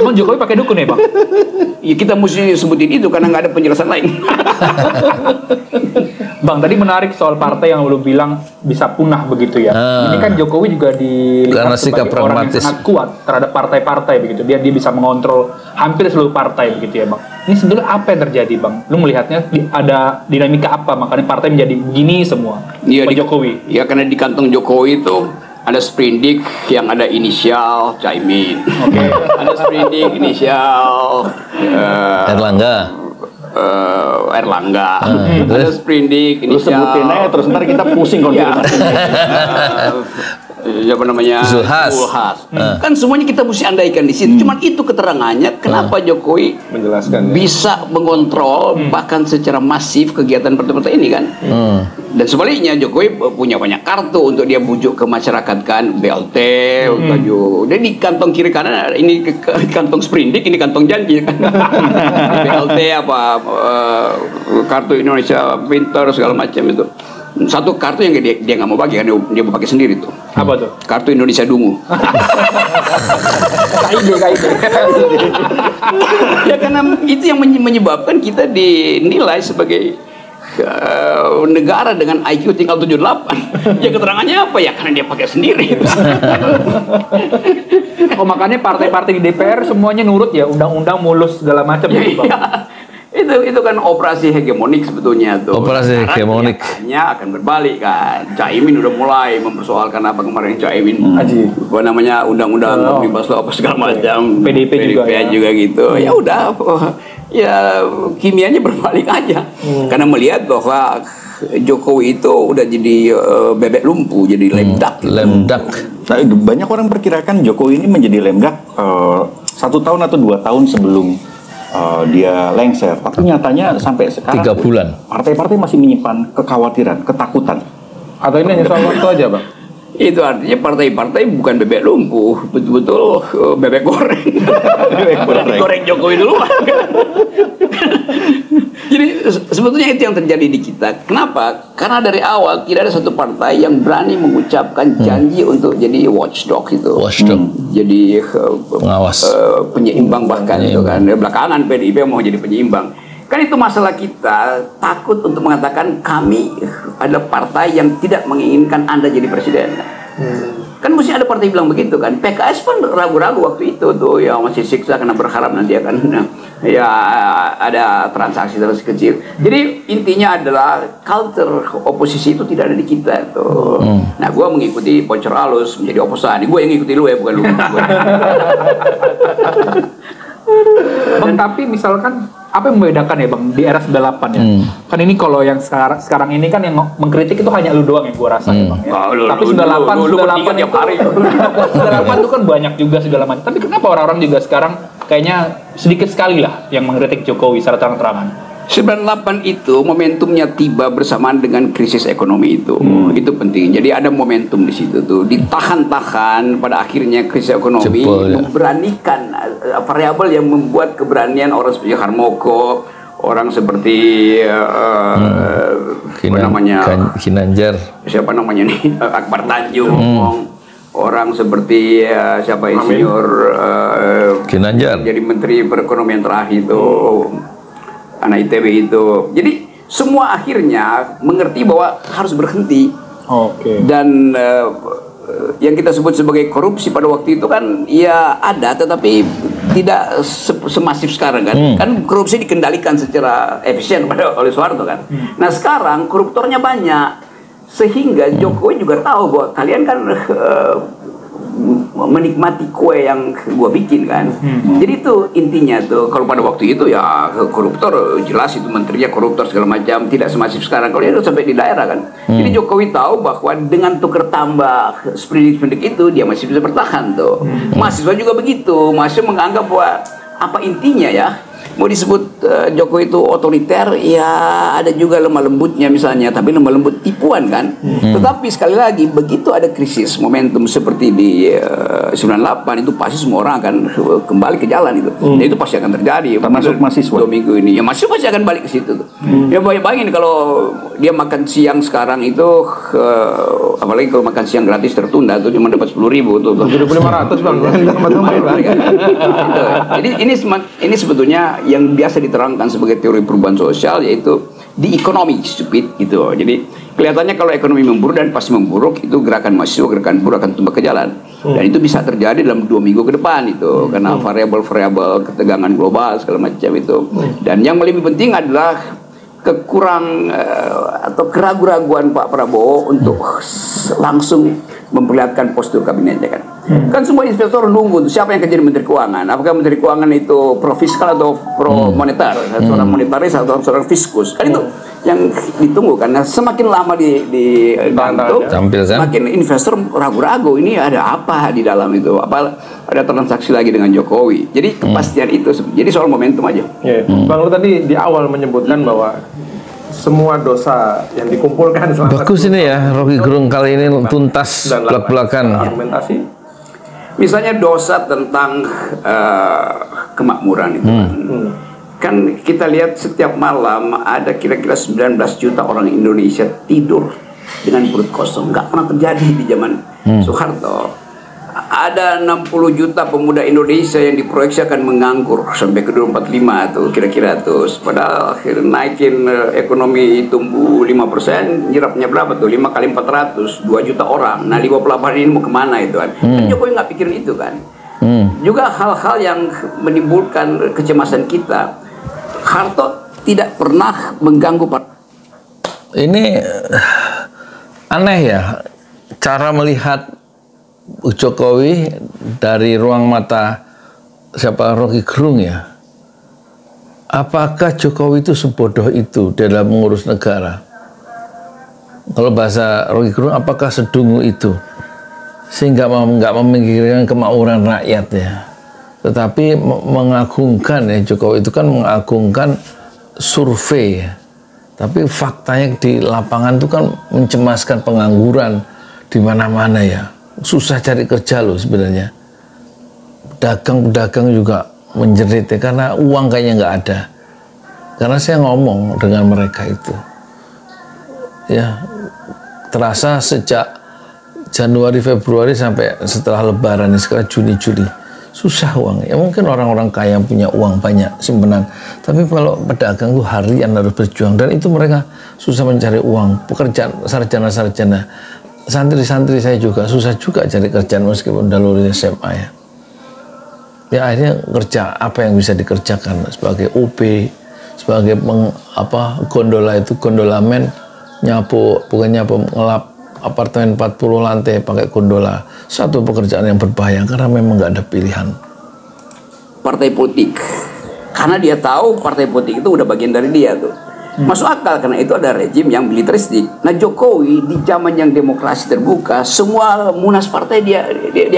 Emang Jokowi pakai dukun ya bang? Ya kita mesti sebutin itu karena nggak ada penjelasan lain. Bang, tadi menarik soal partai yang lu bilang bisa punah begitu ya. Ini kan Jokowi juga dilihat sebagai orang yang sangat kuat terhadap partai-partai begitu. Dia bisa mengontrol hampir seluruh partai begitu ya bang. Ini sebenarnya apa yang terjadi bang? Lu melihatnya ada dinamika apa makanya partai menjadi begini semua? Iya di Jokowi. Ya karena di kantong Jokowi itu ada sprindik yang ada inisial Caimin. Oke. Ada sprindik inisial Erlangga. Ada sprindik Lu inisial. sebutin aja terus ntar kita pusing konfirmasi. Siapa namanya? Zulhas. Kan semuanya kita mesti andaikan di situ. Cuman itu keterangannya kenapa Jokowi Menjelaskan. bisa mengontrol bahkan secara masif kegiatan partai-partai ini kan. Dan sebaliknya Jokowi punya banyak kartu untuk dia bujuk ke masyarakat kan, BLT, baju. Dan di kantong kiri kanan ini kantong sprindik, ini kantong janji kan. BLT apa kartu Indonesia Pintar segala macam itu. Satu kartu yang dia nggak mau bagi kan, dia mau pakai sendiri tuh. Apa tuh? Kartu Indonesia Dungu. Ya karena itu yang menyebabkan kita dinilai sebagai negara dengan IQ tinggal 78. Ya keterangannya apa ya? Karena dia pakai sendiri. Oh makanya partai-partai di DPR semuanya nurut ya, undang-undang mulus segala macam gitu bang. Itu kan operasi hegemonik sebetulnya tuh. Operasi hegemonik. Hanya akan berbalik kan. Caimin udah mulai mempersoalkan apa kemarin Caimin. Apa namanya undang-undang omnibus law apa segala macam. PDIP juga gitu. Ya udah, ya kimianya berbalik aja. Karena melihat bahwa Jokowi itu udah jadi bebek lumpuh, jadi lemdak. Lemdak. Nah, banyak orang perkirakan Jokowi ini menjadi lemdak 1 tahun atau 2 tahun sebelum dia lengser, tapi nyatanya sampai sekarang 3 bulan partai-partai masih menyimpan kekhawatiran, ketakutan. Atau ini hanya soal waktu aja bang? Itu artinya partai-partai bukan bebek lumpuh, betul-betul bebek goreng. Goreng Jokowi dulu. Jadi sebetulnya itu yang terjadi di kita. Kenapa? Karena dari awal tidak ada satu partai yang berani mengucapkan janji untuk jadi watchdog itu. Jadi pengawas, penyeimbang bahkan itu kan. Belakangan PDIP mau jadi penyeimbang. Kan itu masalah kita, takut untuk mengatakan kami adalah partai yang tidak menginginkan Anda jadi presiden. Kan mesti ada partai bilang begitu kan. PKS pun ragu-ragu waktu itu tuh, ya masih siksa karena berharap nanti akan ya ada transaksi kecil. Jadi intinya adalah culture oposisi itu tidak ada di kita tuh. Nah, gue mengikuti bocor halus menjadi oposan. Gue yang ngikuti lu ya, bukan lu. Bang, tapi misalkan apa yang membedakan ya bang di era 98 ya? Kan ini kalau yang sekarang ini kan yang mengkritik itu hanya lu doang yang gua rasa ya bang ya. Tapi 98 tiap hari. 98 itu kan banyak juga segala macam. Tapi kenapa orang-orang juga sekarang kayaknya sedikit sekali lah yang mengkritik Jokowi secara terang-terangan? 98 itu momentumnya tiba bersamaan dengan krisis ekonomi itu. Itu penting. Jadi ada momentum di situ tuh. Ditahan-tahan pada akhirnya krisis ekonomi memberanikan variabel yang membuat keberanian orang seperti Harmoko, orang seperti Ginanjar. Siapa namanya nih? Akbar Tanjung. Orang seperti siapa Insinyur Ginanjar. Jadi Menteri Perekonomian terakhir itu. Anak ITB itu. Jadi semua akhirnya mengerti bahwa harus berhenti. Dan yang kita sebut sebagai korupsi pada waktu itu kan ya ada, tetapi tidak semasif sekarang kan. Kan korupsi dikendalikan secara efisien oleh Soeharto kan. Nah sekarang koruptornya banyak, sehingga Jokowi juga tahu bahwa kalian kan menikmati kue yang gua bikin kan. Jadi itu intinya tuh, kalau pada waktu itu ya koruptor jelas itu menterinya koruptor segala macam, tidak semasif sekarang. Kalau itu sampai di daerah kan. Jadi Jokowi tahu bahwa dengan tuker tambah sprindik itu dia masih bisa bertahan tuh. Mahasiswa juga begitu, mahasiswa menganggap bahwa apa intinya ya, mau disebut Jokowi itu otoriter, ya ada juga lemah lembutnya misalnya, tapi lemah lembut tipuan kan. Tetapi sekali lagi begitu ada krisis momentum seperti di 98 itu pasti semua orang akan kembali ke jalan itu. Dan itu pasti akan terjadi. Termasuk mahasiswa. 2 minggu ini, ya mahasiswa pasti akan balik ke situ tuh. Ya bayangin kalau dia makan siang sekarang itu, apalagi kalau makan siang gratis tertunda tuh cuma dapat 10.000 tuh. 1.500 bang. Jadi ini sebetulnya yang biasa diterangkan sebagai teori perubahan sosial, yaitu di ekonomi stupid gitu. Jadi kelihatannya kalau ekonomi memburuk dan pasti memburuk, itu gerakan mahasiswa, gerakan buruh akan tumbang ke jalan. Dan itu bisa terjadi dalam 2 minggu ke depan itu, karena variabel-variabel ketegangan global segala macam itu. Dan yang lebih penting adalah atau keraguan-raguan Pak Prabowo untuk langsung memperlihatkan postur kabinetnya kan. Kan semua investor nunggu tuh siapa yang akan jadi Menteri Keuangan. Apakah Menteri Keuangan itu pro fiskal atau pro moneter, seorang monetaris atau seorang fiskus. Kan itu yang ditunggu, karena semakin lama dibantu, semakin investor ragu-ragu ini ada apa di dalam itu, apa ada transaksi lagi dengan Jokowi. Jadi kepastian itu, jadi soal momentum aja. Bang, lu tadi di awal menyebutkan bahwa semua dosa yang dikumpulkan selama bagus ini ya, Rocky Gerung kali ini tuntas belak-belakan argumentasi. Misalnya dosa tentang kemakmuran itu kan kita lihat setiap malam ada kira-kira 19 juta orang Indonesia tidur dengan perut kosong. Nggak pernah terjadi di zaman Soeharto. Ada 60 juta pemuda Indonesia yang diproyeksi akan menganggur sampai ke 2045 tuh kira-kira tuh. Padahal akhirnya naikin ekonomi tumbuh 5%, nyerapnya berapa tuh? 5 kali 400, 2 juta orang. Nah 58 ini mau kemana itu kan? Kan Jokowi nggak pikirin itu kan. Juga hal-hal yang menimbulkan kecemasan kita. Harto tidak pernah mengganggu. Ini aneh ya, cara melihat Jokowi dari ruang mata siapa, Rocky Gerung ya. Apakah Jokowi itu sebodoh itu dalam mengurus negara? Kalau bahasa Rocky Gerung, apakah sedungu itu sehingga nggak memikirkan kemakmuran rakyat ya, tetapi mengagungkan ya, Jokowi itu kan mengagungkan survei ya. Tapi faktanya di lapangan itu kan mencemaskan, pengangguran di mana-mana ya. Susah cari kerja loh sebenarnya. Pedagang-pedagang juga menjerit ya, karena uang kayaknya nggak ada. Karena saya ngomong dengan mereka itu, ya terasa sejak Januari, Februari sampai setelah Lebaran, sekarang Juni, Juli, susah uang. Ya mungkin orang-orang kaya yang punya uang banyak simpenan, tapi kalau pedagang itu harian harus berjuang, dan itu mereka susah mencari uang. Pekerjaan sarjana-sarjana, santri-santri saya juga susah juga cari kerjaan meskipun udah lulus SMA ya. Ya akhirnya kerja apa yang bisa dikerjakan sebagai OP, sebagai gondola itu, gondolamen, nyapu, bukan nyapu, ngelap apartemen 40 lantai pakai gondola. Satu pekerjaan yang berbahaya karena memang nggak ada pilihan. Partai politik, karena dia tahu partai politik itu udah bagian dari dia tuh. Masuk akal, karena itu ada rejim yang militeristik. Nah Jokowi di zaman yang demokrasi terbuka, semua munas partai dia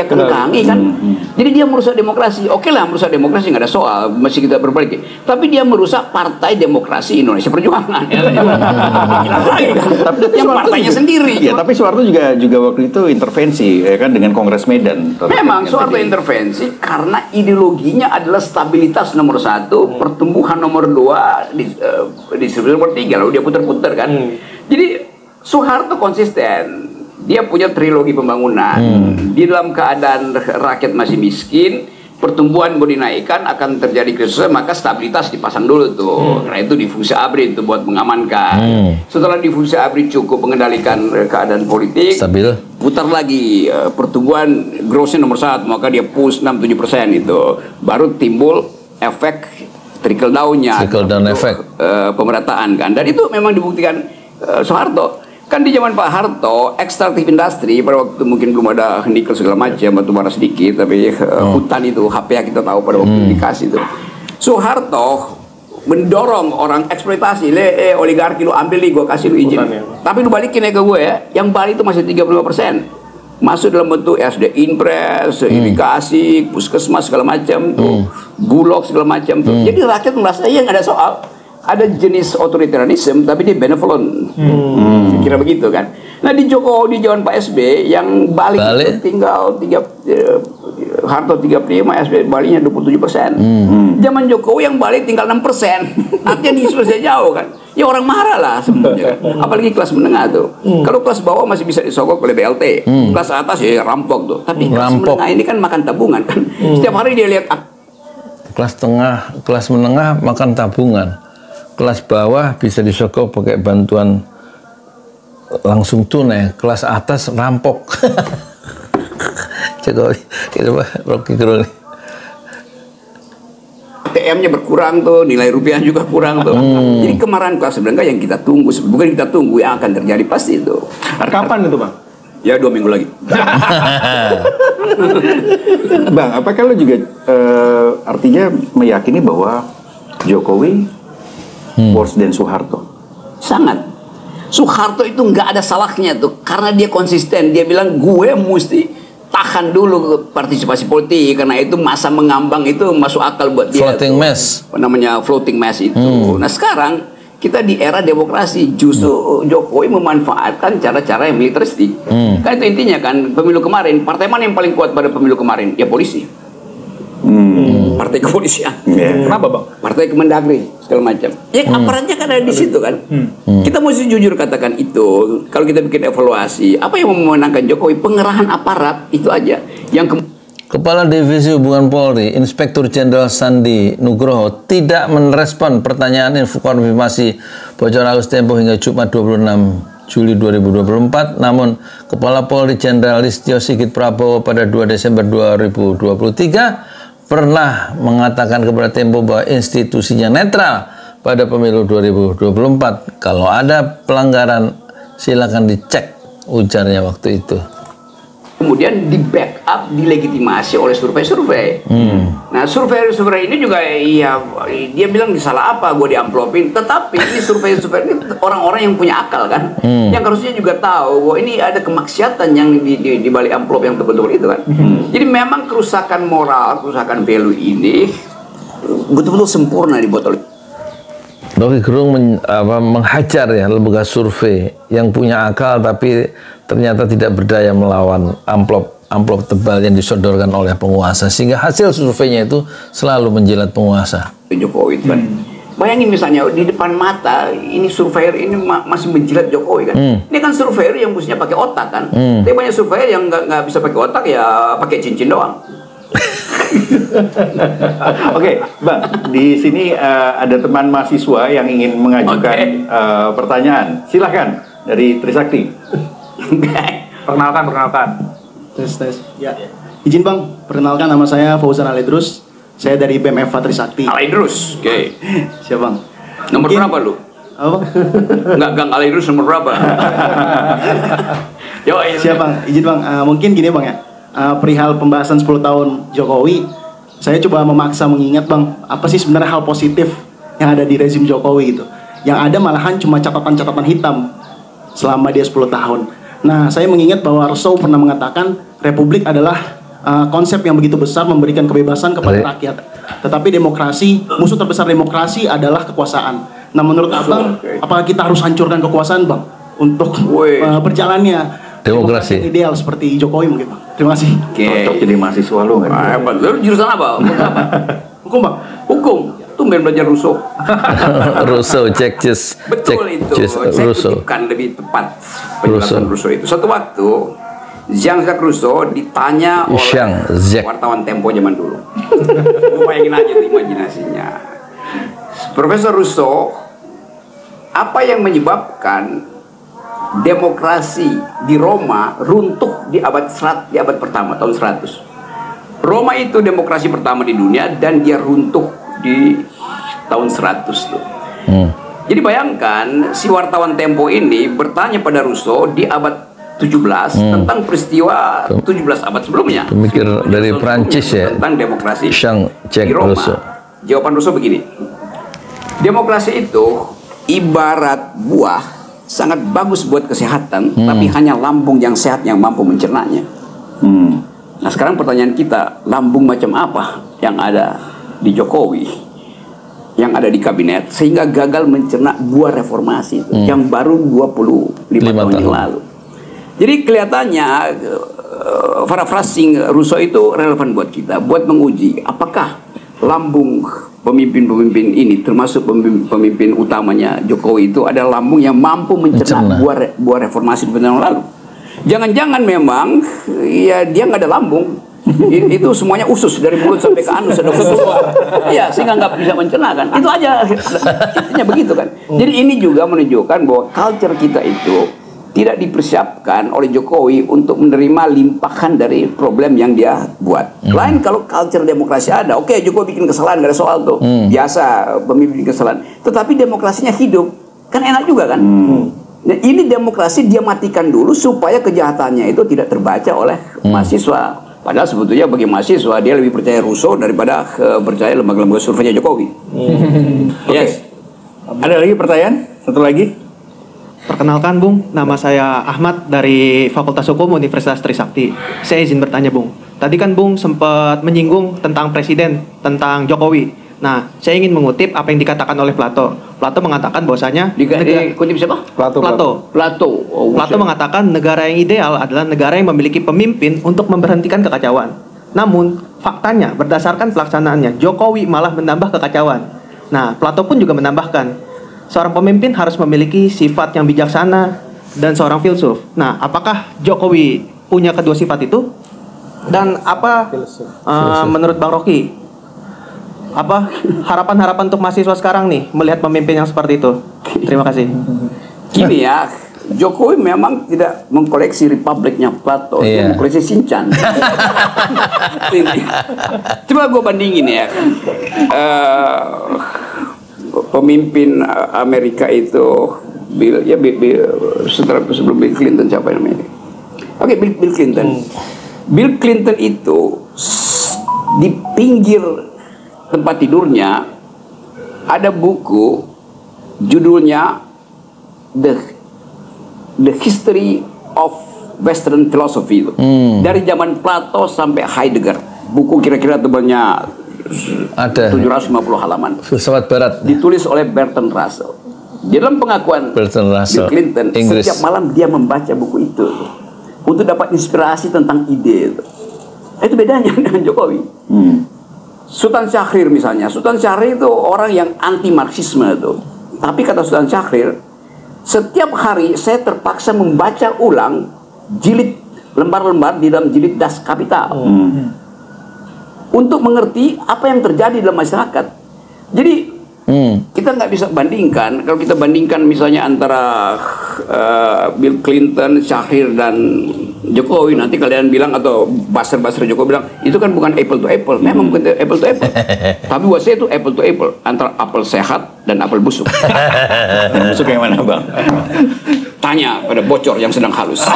kengkangi kan. Jadi dia merusak demokrasi. Oke lah, merusak demokrasi nggak ada soal, masih kita perbaiki. Tapi dia merusak Partai Demokrasi Indonesia Perjuangan. Yang partainya sendiri. Ya, tapi Soeharto juga waktu itu intervensi ya kan, dengan Kongres Medan. Memang Soeharto intervensi karena ideologinya adalah stabilitas nomor 1, pertumbuhan nomor 2, distribusi nomor 3, lalu dia putar-putar kan. Jadi Soeharto konsisten. Dia punya trilogi pembangunan. Di dalam keadaan rakyat masih miskin, pertumbuhan mau dinaikkan, akan terjadi krisis, maka stabilitas dipasang dulu tuh. Karena itu difungsi ABRI itu buat mengamankan. Setelah difungsi ABRI cukup mengendalikan keadaan politik, stabil, putar lagi pertumbuhan growth-nya nomor 1, maka dia push 6-7% itu. Baru timbul efek trickle down-nya, trickle down effect, pemerataan kan. Dan itu memang dibuktikan Soeharto. Kan di zaman Pak Harto, ekstraktif industri pada waktu mungkin belum ada nikel segala macam, batu bara sedikit, tapi hutan itu HPA kita tahu pada waktu dikasih itu. Soeharto mendorong orang eksploitasi, oligarki lu ambil nih, gue kasih lu izin. Tapi lu balikin ya ke gue ya, yang balik itu masih 35%. Masuk dalam bentuk SD Inpres, irigasi, puskesmas segala macam tuh, bulog segala macam tuh. Jadi rakyat merasa ya nggak ada soal. Ada jenis otoritarianisme tapi dia benevolent. Kira begitu kan. Nah di Jokowi di zaman Pak SB yang balik itu tinggal Harto 35, SB baliknya 27%. Zaman Jokowi yang balik tinggal 6%. Artinya di selesai jauh kan. Ya orang marah lah sebenarnya. Apalagi kelas menengah tuh. Kalau kelas bawah masih bisa disogok oleh BLT. Kelas atas ya rampok tuh. Tapi kelas menengah ini kan makan tabungan kan. Setiap hari dia lihat kelas menengah makan tabungan. Kelas bawah bisa disogok pakai bantuan langsung tunai, kelas atas rampok. Jokowi, Rocky Gerung. ATM-nya berkurang tuh, nilai rupiah juga kurang tuh. Jadi kemarahan kelas menengah yang kita tunggu, bukan kita tunggu, yang akan terjadi pasti itu. Kapan itu Bang? Ya 2 minggu lagi. Bang, apakah lo juga artinya meyakini bahwa Jokowi worse than Soeharto? Sangat. Soeharto itu nggak ada salahnya tuh, karena dia konsisten. Dia bilang gue mesti tahan dulu ke partisipasi politik karena itu masa mengambang itu masuk akal buat dia. Floating mass. Namanya floating mass itu. Nah sekarang kita di era demokrasi, justru Jokowi memanfaatkan cara-cara yang militeristik. Kan itu intinya kan, pemilu kemarin partai mana yang paling kuat pada pemilu kemarin? Ya polisi. Partai kepolisian. Kenapa Bang? Partai Kemendagri segala macam. Ya aparatnya kan ada di situ kan. Kita mesti jujur katakan itu. Kalau kita bikin evaluasi, apa yang memenangkan Jokowi? Pengerahan aparat itu aja. Yang Kepala Divisi Hubungan Polri, Inspektur Jenderal Sandi Nugroho tidak merespon pertanyaan konfirmasi bocoran Agus Tempo hingga Jumat 26 Juli 2024. Namun, Kepala Polri Jenderal Listio Sigit Prabowo pada 2 Desember 2023 pernah mengatakan kepada Tempo bahwa institusinya netral pada pemilu 2024. Kalau ada pelanggaran, silakan dicek, ujarnya waktu itu. Kemudian di backup, dilegitimasi oleh survei-survei. Nah survei-survei ini juga ya dia bilang salah apa gue diamplopin, tetapi ini survei-survei ini orang-orang yang punya akal kan, yang harusnya juga tahu bahwa ini ada kemaksiatan yang di balik amplop yang betul-betul itu kan. Jadi memang kerusakan moral, kerusakan value ini betul-betul sempurna dibuat oleh Rocky Gerung menghajar ya lembaga survei yang punya akal tapi ternyata tidak berdaya melawan amplop tebal yang disodorkan oleh penguasa, sehingga hasil surveinya itu selalu menjilat penguasa. Jokowi kan. Bayangin misalnya di depan mata ini surveyor ini masih menjilat Jokowi kan. Ini kan surveyor yang mestinya pakai otak kan. Tapi banyak surveyor yang nggak bisa pakai otak, ya pakai cincin doang. Oke, Bang, di sini ada teman mahasiswa yang ingin mengajukan pertanyaan. Silahkan dari Trisakti. Perkenalkan. Tes. Ya. Izin Bang, perkenalkan nama saya Fauzan Alaidrus. Saya dari BEM FH Trisakti. Alaidrus, oke. Siap Bang. Nomor berapa lu? Apa Bang? Enggak, Gang Alaidrus nomor berapa? Yo, Siap Bang, izin Bang. Mungkin gini Bang ya. Perihal pembahasan 10 tahun Jokowi, saya coba memaksa mengingat Bang, apa sih sebenarnya hal positif yang ada di rezim Jokowi gitu. Yang ada malahan cuma catatan-catatan hitam selama dia 10 tahun. Nah, saya mengingat bahwa Rousseau pernah mengatakan Republik adalah konsep yang begitu besar memberikan kebebasan kepada rakyat. Tetapi demokrasi, musuh terbesar demokrasi adalah kekuasaan. Nah, menurut Abang, apakah kita harus hancurkan kekuasaan Bang untuk berjalannya demokrasi ideal seperti Jokowi mungkin Bang? Terima kasih. Cocok jadi mahasiswa lo kan? Lu jurusan apa? Hukum Bang? Hukum. Tumben belajar Rousseau. Rousseau, Jacques Rousseau. Bukan lebih tepat penjelasan Rousseau itu. Suatu waktu Jean-Jacques Rousseau ditanya oleh wartawan Tempo zaman dulu. Lu bayangin aja tuh imajinasinya. Profesor Rousseau, apa yang menyebabkan demokrasi di Roma runtuh di abad pertama, tahun 100? Roma itu demokrasi pertama di dunia dan dia runtuh di tahun 100 tuh. Jadi bayangkan si wartawan Tempo ini bertanya pada Rousseau di abad 17 tentang peristiwa 17 abad sebelumnya. Pemikir dari Prancis ya. Tentang demokrasi Jean-Jacques di Roma. Rousseau. Jawaban Rousseau begini. Demokrasi itu ibarat buah, sangat bagus buat kesehatan, tapi hanya lambung yang sehat yang mampu mencernanya. Nah sekarang pertanyaan kita, lambung macam apa yang ada di Jokowi, yang ada di kabinet, sehingga gagal mencerna buah reformasi itu, yang baru 25 tahun yang lalu. Jadi kelihatannya paraphrasing Rousseau itu relevan buat kita, buat menguji apakah lambung pemimpin-pemimpin ini, termasuk pemimpin utamanya Jokowi, itu adalah lambung yang mampu mencerna buah reformasi 20 tahun lalu. Jangan-jangan memang ya dia nggak ada lambung. Itu semuanya usus dari mulut sampai ke anus ada usus. Iya, sehingga nggak bisa mencerna kan. Itu aja intinya begitu kan. Jadi ini juga menunjukkan bahwa culture kita itu tidak dipersiapkan oleh Jokowi untuk menerima limpahan dari problem yang dia buat. Lain kalau culture demokrasi ada, oke, Jokowi bikin kesalahan, nggak ada soal tuh. Biasa pemimpin bikin kesalahan. Tetapi demokrasinya hidup, kan enak juga kan. Nah, ini demokrasi dia matikan dulu supaya kejahatannya itu tidak terbaca oleh mahasiswa. Padahal sebetulnya bagi mahasiswa dia lebih percaya Rousseau daripada percaya lembaga-lembaga surveinya Jokowi. Yes. Ada lagi pertanyaan? Satu lagi. Perkenalkan Bung, nama saya Ahmad dari Fakultas Hukum Universitas Trisakti. Saya izin bertanya Bung. Tadi kan Bung sempat menyinggung tentang presiden, tentang Jokowi. Nah, saya ingin mengutip apa yang dikatakan oleh Plato. Plato mengatakan bahwasanya Dikutip siapa? Plato. Oh, Plato mengatakan negara yang ideal adalah negara yang memiliki pemimpin untuk memberhentikan kekacauan. Namun, faktanya berdasarkan pelaksanaannya, Jokowi malah menambah kekacauan. Nah, Plato pun juga menambahkan, seorang pemimpin harus memiliki sifat yang bijaksana dan seorang filsuf. Nah, apakah Jokowi punya kedua sifat itu? Dan apa menurut Bang Rocky? Apa harapan-harapan untuk mahasiswa sekarang nih melihat pemimpin yang seperti itu? Terima kasih. Gini ya, Jokowi memang tidak mengkoleksi Republiknya Plato, dia mengkoleksi Shinchan. Coba gue bandingin ya, pemimpin Amerika itu sebelum Bill Clinton, siapa namanya? Oke, Bill Clinton. Bill Clinton itu di pinggir tempat tidurnya ada buku judulnya The History of Western Philosophy itu. Dari zaman Plato sampai Heidegger. Buku kira-kira tebalnya ada 750 halaman. Filsafat Barat. Ditulis oleh Bertrand Russell. Di dalam pengakuan Bill Clinton, Inggris, setiap malam dia membaca buku itu untuk dapat inspirasi tentang ide itu. Itu bedanya dengan Jokowi. Sultan Syahrir misalnya, Sultan Syahrir itu orang yang anti Marxisme itu. Tapi kata Sultan Syahrir, setiap hari saya terpaksa membaca ulang jilid lembar-lembar di dalam jilid Das Kapital untuk mengerti apa yang terjadi dalam masyarakat. Jadi kita nggak bisa bandingkan. Kalau kita bandingkan misalnya antara Bill Clinton, Syahrir dan Jokowi, nanti kalian bilang, atau baser-baser Jokowi bilang, itu kan bukan apple to apple. Memang bukan apple to apple. Tapi buat saya itu apple to apple, antara apel sehat dan apel busuk. Yang busuk yang mana Bang? Tanya pada bocor yang sedang halus.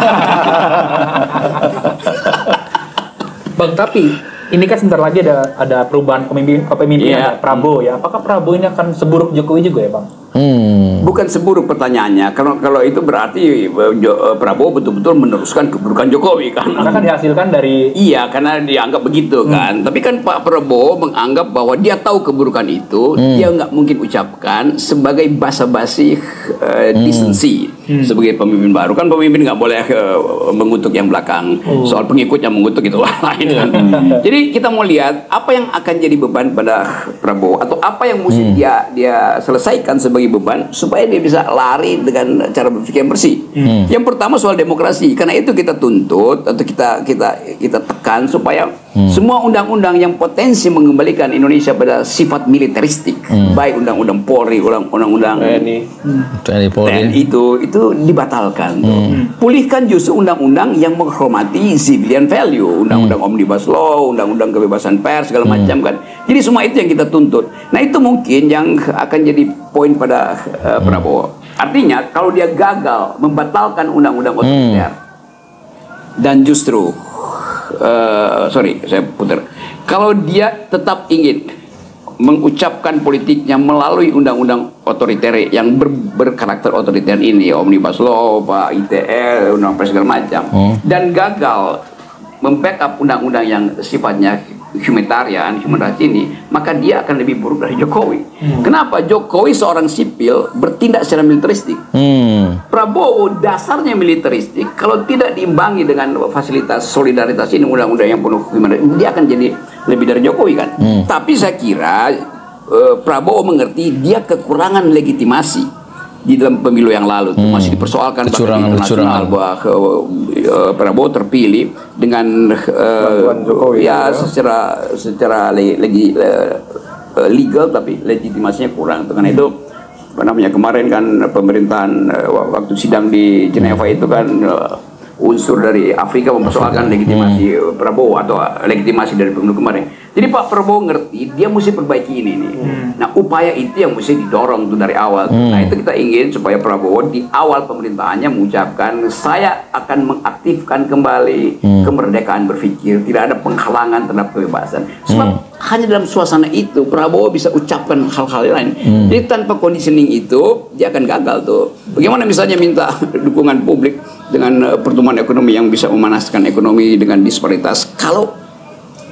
Bang, tapi ini kan sebentar lagi ada perubahan kepemimpinan Prabowo ya. Apakah Prabowo ini akan seburuk Jokowi juga ya, Bang? Bukan seburuk pertanyaannya. Kalau itu berarti Prabowo betul-betul meneruskan keburukan Jokowi kan? Karena kan dihasilkan dari... Iya, karena dianggap begitu kan. Tapi kan Pak Prabowo menganggap bahwa dia tahu keburukan itu, dia nggak mungkin ucapkan sebagai basa-basi decency sebagai pemimpin baru. Kan pemimpin nggak boleh mengutuk yang belakang. Soal pengikutnya mengutuk itu lain kan. Jadi kita mau lihat apa yang akan jadi beban pada Prabowo, atau apa yang mesti dia selesaikan sebagai beban supaya dia bisa lari dengan cara berpikir yang bersih. Yang pertama soal demokrasi, karena itu kita tuntut atau kita tekan supaya Semua undang-undang yang potensi mengembalikan Indonesia pada sifat militeristik, baik undang-undang Polri, undang-undang TNI Polri itu dibatalkan. Pulihkan justru undang-undang yang menghormati civilian value, undang-undang Omnibus Law, undang-undang kebebasan pers segala macam kan. Jadi semua itu yang kita tuntut. Nah itu mungkin yang akan jadi poin pada Prabowo. Artinya kalau dia gagal membatalkan undang-undang otoriter dan justru saya putar. Kalau dia tetap ingin mengucapkan politiknya melalui undang-undang otoriter yang berkarakter otoriter ini, Omnibus Law, ITE, undang-undang pers segala macam, dan gagal membackup undang-undang yang sifatnya humanitarian, human rights ini, maka dia akan lebih buruk dari Jokowi. Kenapa? Jokowi seorang sipil bertindak secara militeristik. Prabowo dasarnya militeristik, kalau tidak diimbangi dengan fasilitas solidaritas ini, undang-undang yang penuh human rights, dia akan jadi lebih dari Jokowi kan. Tapi saya kira Prabowo mengerti dia kekurangan legitimasi di dalam pemilu yang lalu itu masih dipersoalkan bahkan internasional bahwa Prabowo terpilih dengan Jokowi, ya secara legal tapi legitimasinya kurang. Karena itu kemarin kan pemerintahan waktu sidang di Jeneva itu kan unsur dari Afrika mempersoalkan legitimasi Prabowo atau legitimasi dari pemilu kemarin. Jadi Pak Prabowo ngerti dia mesti perbaiki ini nih. Nah upaya itu yang mesti didorong tuh dari awal. Nah itu kita ingin supaya Prabowo di awal pemerintahannya mengucapkan saya akan mengaktifkan kembali kemerdekaan berpikir, tidak ada penghalangan terhadap kebebasan. Sebab hanya dalam suasana itu Prabowo bisa ucapkan hal-hal lain. Jadi tanpa conditioning itu dia akan gagal tuh. Bagaimana misalnya minta dukungan publik dengan pertumbuhan ekonomi yang bisa memanaskan ekonomi dengan disparitas kalau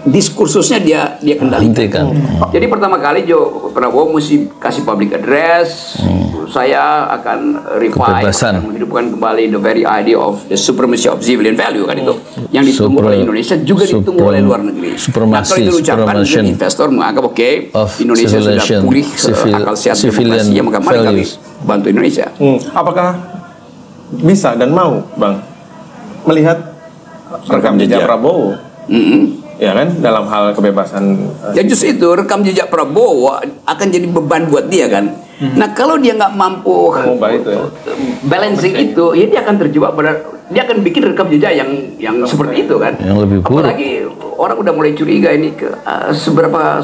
diskursusnya dia kendalikan. Jadi pertama kali Prabowo mesti kasih public address. Saya akan revive, akan menghidupkan kembali the very idea of the supremacy of civilian value kan itu yang ditunggu oleh Indonesia juga ditunggu oleh luar negeri. Nah kalau itu diucapkan investor menganggap Indonesia sudah pulih akal sehat demokrasi, maka mari kami bantu Indonesia. Apakah bisa dan mau Bang melihat rekam jejak Prabowo? Ya kan, dalam hal kebebasan. Ya justru itu rekam jejak Prabowo akan jadi beban buat dia kan. Nah kalau dia nggak mampu balancing itu, ya dia akan terjebak dia akan bikin rekam jejak yang seperti itu kan. Yang lebih buruk. Apalagi orang udah mulai curiga ini seberapa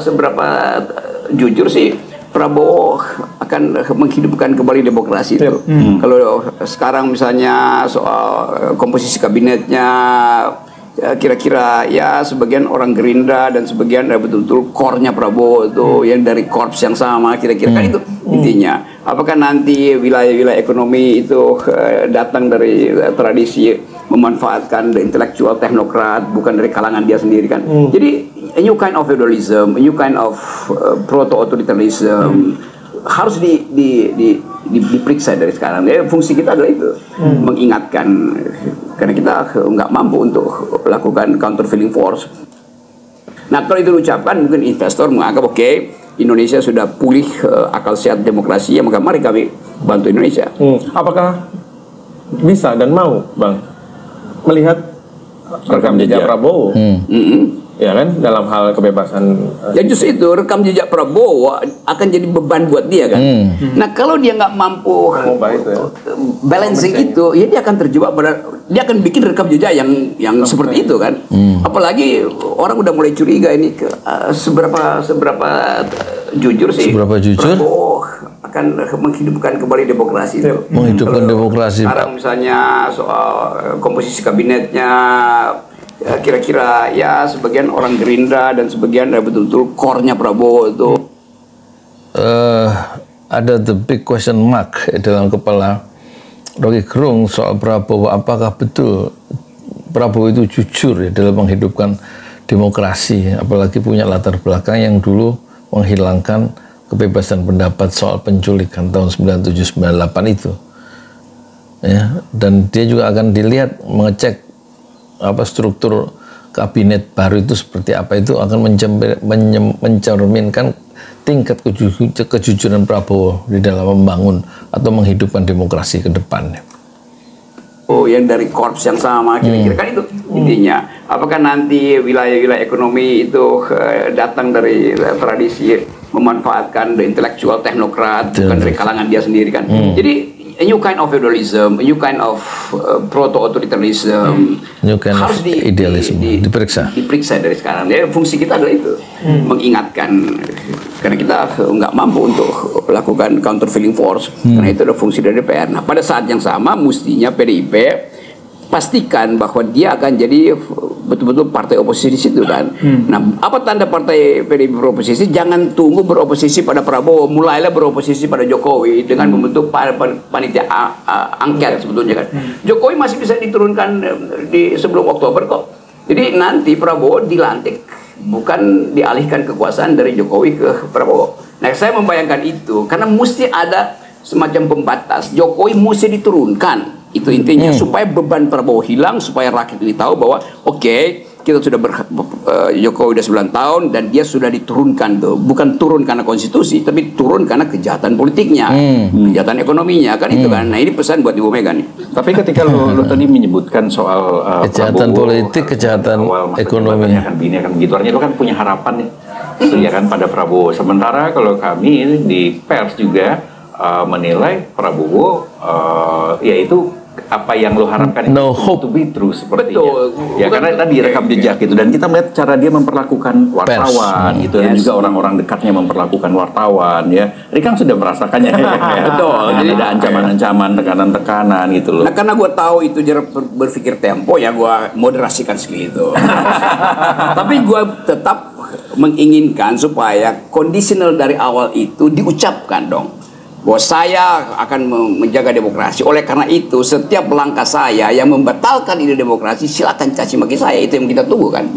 jujur sih Prabowo akan menghidupkan kembali demokrasi itu. Kalau sekarang misalnya soal komposisi kabinetnya, kira-kira ya sebagian orang Gerindra dan sebagian betul-betul core-nya Prabowo itu yang dari korps yang sama, kira-kira kan itu intinya. Apakah nanti wilayah-wilayah ekonomi itu datang dari tradisi memanfaatkan the intellectual teknokrat, bukan dari kalangan dia sendiri kan. Jadi a new kind of feudalism, a new kind of proto-authoritarianism harus diperiksa dari sekarang. Jadi fungsi kita adalah itu, mengingatkan, karena kita nggak mampu untuk lakukan countervailing force. Nah kalau itu diucapkan, mungkin investor menganggap Indonesia sudah pulih akal sehat demokrasi, maka mari kami bantu Indonesia. Apakah bisa dan mau Bang melihat rekam jejak Prabowo? Ya kan, dalam hal kebebasan. Ya justru itu rekam jejak Prabowo akan jadi beban buat dia kan. Nah kalau dia nggak mampu balancing itu, ya dia akan terjebak dia akan bikin rekam jejak yang seperti itu kan. Apalagi orang udah mulai curiga ini seberapa jujur sih Prabowo akan menghidupkan kembali demokrasi itu. Menghidupkan demokrasi. Sekarang misalnya soal komposisi kabinetnya, kira-kira ya sebagian orang Gerindra dan sebagian betul-betul core-nya Prabowo itu. Ada the big question mark dalam kepala Rocky Gerung soal Prabowo. Apakah betul Prabowo itu jujur ya dalam menghidupkan demokrasi, apalagi punya latar belakang yang dulu menghilangkan kebebasan pendapat soal penculikan tahun 97-98 itu ya. Dan dia juga akan dilihat mengecek struktur kabinet baru itu seperti apa, itu akan mencerminkan tingkat kejujuran Prabowo di dalam membangun atau menghidupkan demokrasi ke depannya. yang dari korps yang sama, kira-kira kan itu intinya. Apakah nanti wilayah-wilayah ekonomi itu datang dari tradisi memanfaatkan the intellectual teknokrat, bukan dari kalangan dia sendiri kan. Jadi a new kind of feudalism, a new kind of proto-authoritarianism, new kind harus of idealism diperiksa dari sekarang. Jadi fungsi kita adalah itu, mengingatkan, karena kita nggak mampu untuk lakukan countervailing force, karena itu adalah fungsi dari DPR. Nah, pada saat yang sama mestinya PDIP pastikan bahwa dia akan jadi betul-betul partai oposisi di situ kan. Nah, apa tanda partai PDIP beroposisi? Jangan tunggu beroposisi pada Prabowo, mulailah beroposisi pada Jokowi dengan membentuk panitia angket sebetulnya kan. Jokowi masih bisa diturunkan di sebelum Oktober kok. Jadi nanti Prabowo dilantik, bukan dialihkan kekuasaan dari Jokowi ke Prabowo. Nah, saya membayangkan itu karena mesti ada semacam pembatas. Jokowi mesti diturunkan. Itu intinya supaya beban Prabowo hilang, supaya rakyat ini tahu bahwa oke, kita sudah Jokowi udah 9 tahun dan dia sudah diturunkan tuh, bukan turun karena konstitusi, tapi turun karena kejahatan politiknya, kejahatan ekonominya kan itu kan. Nah, ini pesan buat Ibu Mega nih. Tapi ketika lu tadi menyebutkan soal kejahatan Prabowo, politik, kejahatan ekonomi akan begini akan begitu, artinya lu kan punya harapan nih, ya kan pada Prabowo. Sementara kalau kami di pers juga menilai Prabowo yaitu apa yang lo harapkan no itu hope to be true sepertinya. Betul. Ya karena tadi rekam jejak gitu, dan kita melihat cara dia memperlakukan wartawan gitu, dan juga orang-orang dekatnya memperlakukan wartawan ya. Rikang sudah merasakannya. Betul. Jadi ada ancaman-ancaman, tekanan-tekanan gitu loh. Nah, karena gue tahu itu jarak berpikir tempo, ya gue moderasikan skill itu. Tapi gue tetap menginginkan supaya kondisional dari awal itu diucapkan dong, bahwa saya akan menjaga demokrasi. Oleh karena itu, setiap langkah saya yang membatalkan ide demokrasi, silakan caci maki saya. Itu yang kita tunggu kan.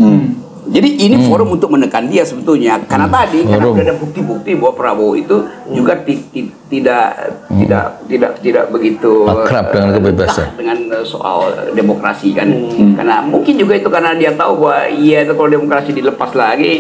Jadi ini forum untuk menekan dia sebetulnya. Karena tadi karena sudah ada bukti-bukti bahwa Prabowo itu juga tidak begitu akrab dengan kebebasan, dengan soal demokrasi kan. Karena mungkin juga itu karena dia tahu bahwa itu kalau demokrasi dilepas lagi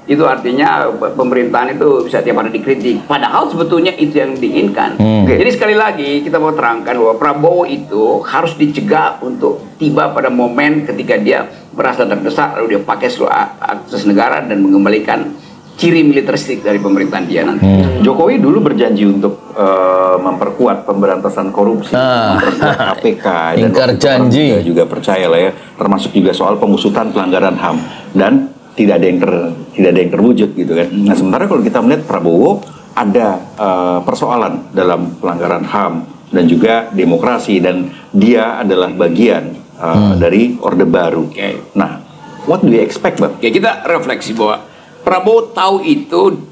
itu artinya pemerintahan itu bisa tiap hari dikritik. Padahal sebetulnya itu yang diinginkan. Jadi sekali lagi kita mau terangkan bahwa Prabowo itu harus dicegah untuk tiba pada momen ketika dia merasa terdesak lalu dia pakai seluruh akses negara dan mengembalikan ciri militeristik dari pemerintahan dia nanti. Jokowi dulu berjanji untuk memperkuat pemberantasan korupsi, memperkuat KPK, ingkar janji. Juga percaya lah ya, termasuk juga soal pengusutan pelanggaran HAM, dan tidak ada yang terwujud gitu kan. Nah, sementara kalau kita melihat Prabowo ada persoalan dalam pelanggaran HAM dan juga demokrasi, dan dia adalah bagian dari Orde Baru. Nah, what do you expect, Bang? Kita refleksi bahwa Prabowo tahu itu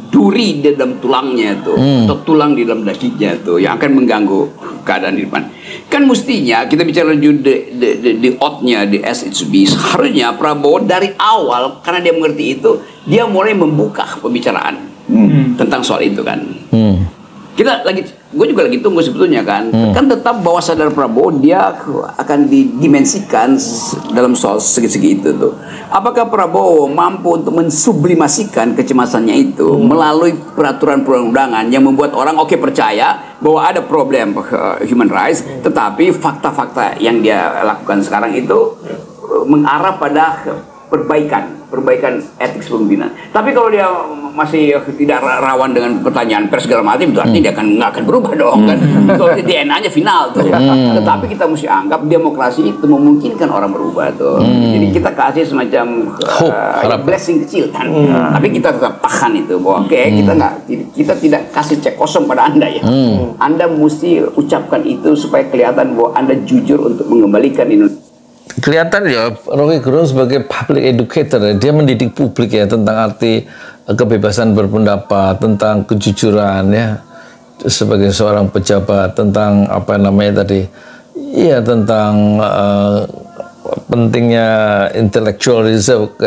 duri di dalam tulangnya itu, atau tulang di dalam dagingnya itu yang akan mengganggu keadaan di depan. Kan mestinya kita bicara di outnya, di as it should be. Harusnya Prabowo dari awal, karena dia mengerti itu, dia mulai membuka pembicaraan tentang soal itu kan. Gue juga lagi tunggu sebetulnya kan. Kan tetap bahwa sadar Prabowo dia akan didimensikan dalam soal segi-segi itu tuh. Apakah Prabowo mampu untuk mensublimasikan kecemasannya itu melalui peraturan perundang-undangan yang membuat orang percaya bahwa ada problem human rights, tetapi fakta-fakta yang dia lakukan sekarang itu mengarah pada perbaikan etik kepemimpinan. Tapi kalau dia masih tidak rawan dengan pertanyaan pers segala macam, itu artinya dia nggak akan berubah dong kan. Soalnya DNA-nya final tuh. Tetapi kita mesti anggap demokrasi itu memungkinkan orang berubah tuh. Jadi kita kasih semacam blessing kecil kan. Tapi kita tetap tahan itu bahwa kita tidak kasih cek kosong pada Anda ya. Anda mesti ucapkan itu supaya kelihatan bahwa Anda jujur untuk mengembalikan Indonesia. Kelihatan ya Rocky Gerung sebagai public educator, dia mendidik publik ya tentang arti kebebasan berpendapat, tentang kejujuran ya sebagai seorang pejabat, tentang apa namanya tadi ya, tentang pentingnya intellectual reserve,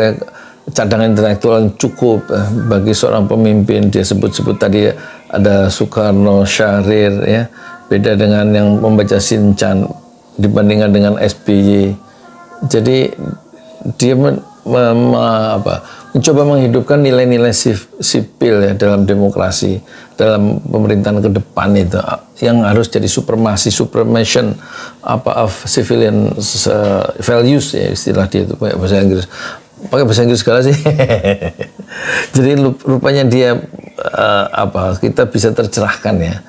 cadangan intelektual yang cukup bagi seorang pemimpin. Dia sebut-sebut tadi ada Soekarno, Syahrir ya, beda dengan yang membaca Sinchan dibandingkan dengan SBY. Jadi dia mencoba menghidupkan nilai-nilai sipil ya dalam demokrasi, dalam pemerintahan ke depan itu yang harus jadi supremasi apa of civilian values ya istilah dia itu pakai bahasa Inggris segala sih. Jadi rupanya dia kita bisa tercerahkan ya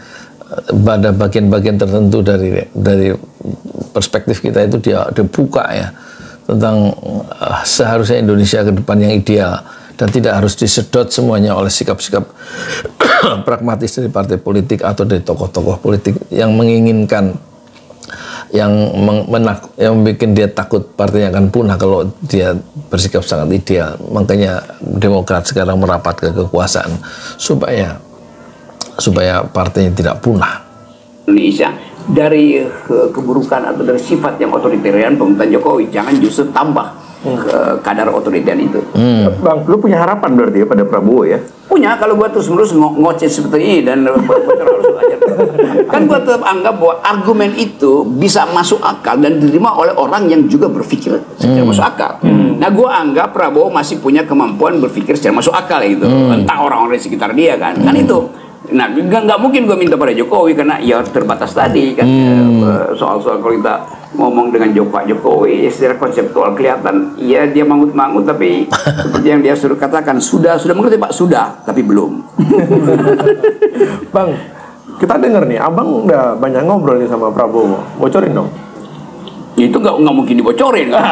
pada bagian-bagian tertentu dari perspektif kita itu dia buka ya tentang seharusnya Indonesia ke depan yang ideal dan tidak harus disedot semuanya oleh sikap-sikap pragmatis dari partai politik atau dari tokoh-tokoh politik yang menginginkan yang bikin dia takut partainya akan punah kalau dia bersikap sangat ideal. Makanya Demokrat sekarang merapat ke kekuasaan supaya partainya tidak punah. Indonesia dari keburukan atau dari sifat yang otoritarian pemerintahan Jokowi, jangan justru tambah kadar otoritarian itu. Bang, lu punya harapan berarti ya pada Prabowo ya? Punya, kalau gua terus-menerus ngoceh seperti ini dan kan gua tetap anggap bahwa argumen itu bisa masuk akal dan diterima oleh orang yang juga berpikir secara masuk akal. Nah, gua anggap Prabowo masih punya kemampuan berpikir secara masuk akal gitu. Entah orang-orang di sekitar dia kan itu. Nah, nggak mungkin gue minta pada Jokowi karena ya terbatas tadi kan soal-soal kalau kita ngomong dengan Pak Jokowi secara konseptual kelihatan ya dia mangut-mangut tapi seperti yang dia suruh katakan sudah mengerti Pak, sudah tapi belum. Bang, kita dengar nih abang udah banyak ngobrol nih sama Prabowo, bocorin dong. Itu nggak mungkin dibocorin kan?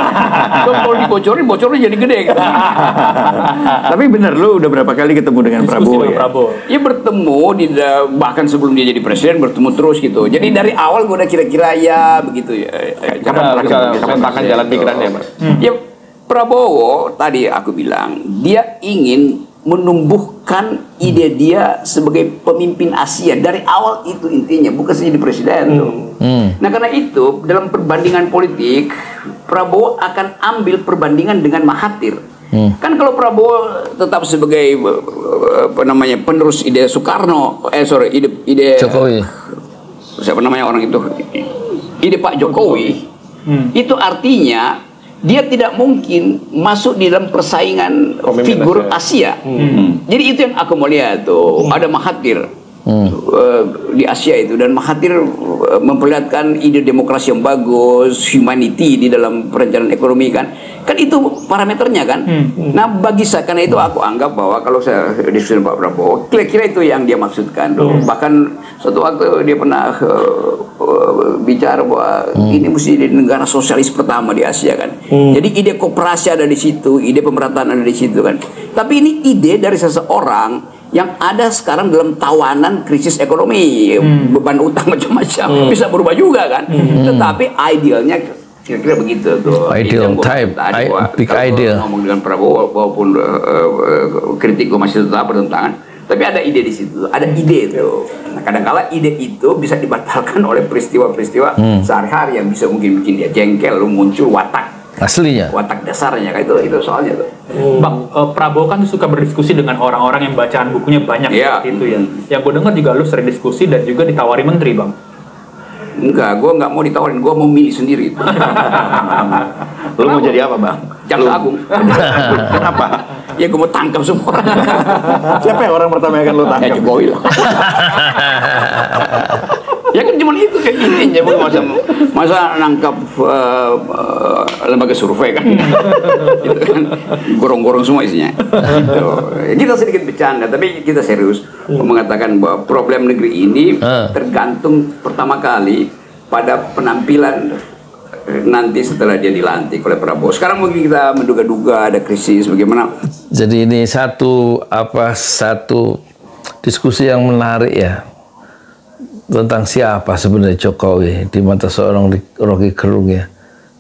Kalau bocorin jadi gede kan? Tapi bener lu udah berapa kali ketemu dengan Prabowo ya? Ya bertemu bahkan sebelum dia jadi presiden bertemu terus gitu. Jadi dari awal gue udah kira-kira ya begitu ya. Kapan jalan pikirannya, Mas? Ya Prabowo tadi aku bilang dia ingin menumbuhkan ide dia sebagai pemimpin Asia dari awal, itu intinya, bukan saja jadi presiden tuh. Nah karena itu dalam perbandingan politik Prabowo akan ambil perbandingan dengan Mahathir. Kan kalau Prabowo tetap sebagai penerus ide Soekarno, ide Jokowi. Siapa namanya orang itu? Ide Pak Jokowi. Itu artinya dia tidak mungkin masuk di dalam persaingan figur Asia. Jadi itu yang aku mau lihat tuh. Ada Mahathir di Asia itu, dan Mahathir memperlihatkan ide demokrasi yang bagus, humanity di dalam perencanaan ekonomi kan itu parameternya kan. Nah bagi saya, karena itu aku anggap bahwa kalau saya diskusi dengan Pak Prabowo, kira-kira itu yang dia maksudkan tuh. Bahkan suatu waktu dia pernah bicara bahwa ini mesti di negara sosialis pertama di Asia kan. Jadi ide koperasi ada di situ, ide pemerataan ada di situ kan. Tapi ini ide dari seseorang yang ada sekarang dalam tawanan krisis ekonomi, beban utang macam-macam, bisa berubah juga kan. Tetapi idealnya kira-kira begitu tuh. Ideal type, big ideal. Ngomong dengan Prabowo walaupun kritik gue masih tetap bertentangan, tapi ada ide di situ, ada ide itu. Nah, kadang-kala ide itu bisa dibatalkan oleh peristiwa-peristiwa sehari-hari yang bisa mungkin bikin dia jengkel, lalu muncul watak dasarnya kayak itu soalnya tuh. Bang, Prabowo kan suka berdiskusi dengan orang-orang yang bacaan bukunya banyak seperti itu ya. Yang gue dengar juga lu sering diskusi dan juga ditawari menteri, Bang. Enggak, gue nggak mau ditawarin, gue mau milih sendiri. Lu mau jadi apa, Bang? Jaksa Agung. Kenapa? Ya gue mau tangkap semua orang. Siapa yang orang pertama yang akan lu tangkap? Ya Jokowi lah. Ya kan cuma itu kayak intinya, masa nangkap lembaga survei kan. Gitu kan, gorong-gorong semua isinya. Gitu. Kita sedikit bercanda, tapi kita serius mengatakan bahwa problem negeri ini tergantung pertama kali pada penampilan nanti setelah dia dilantik oleh Prabowo. Sekarang mungkin kita menduga-duga ada krisis bagaimana. Jadi ini satu diskusi yang menarik ya, tentang siapa sebenarnya Jokowi di mata seorang Rocky Gerung ya.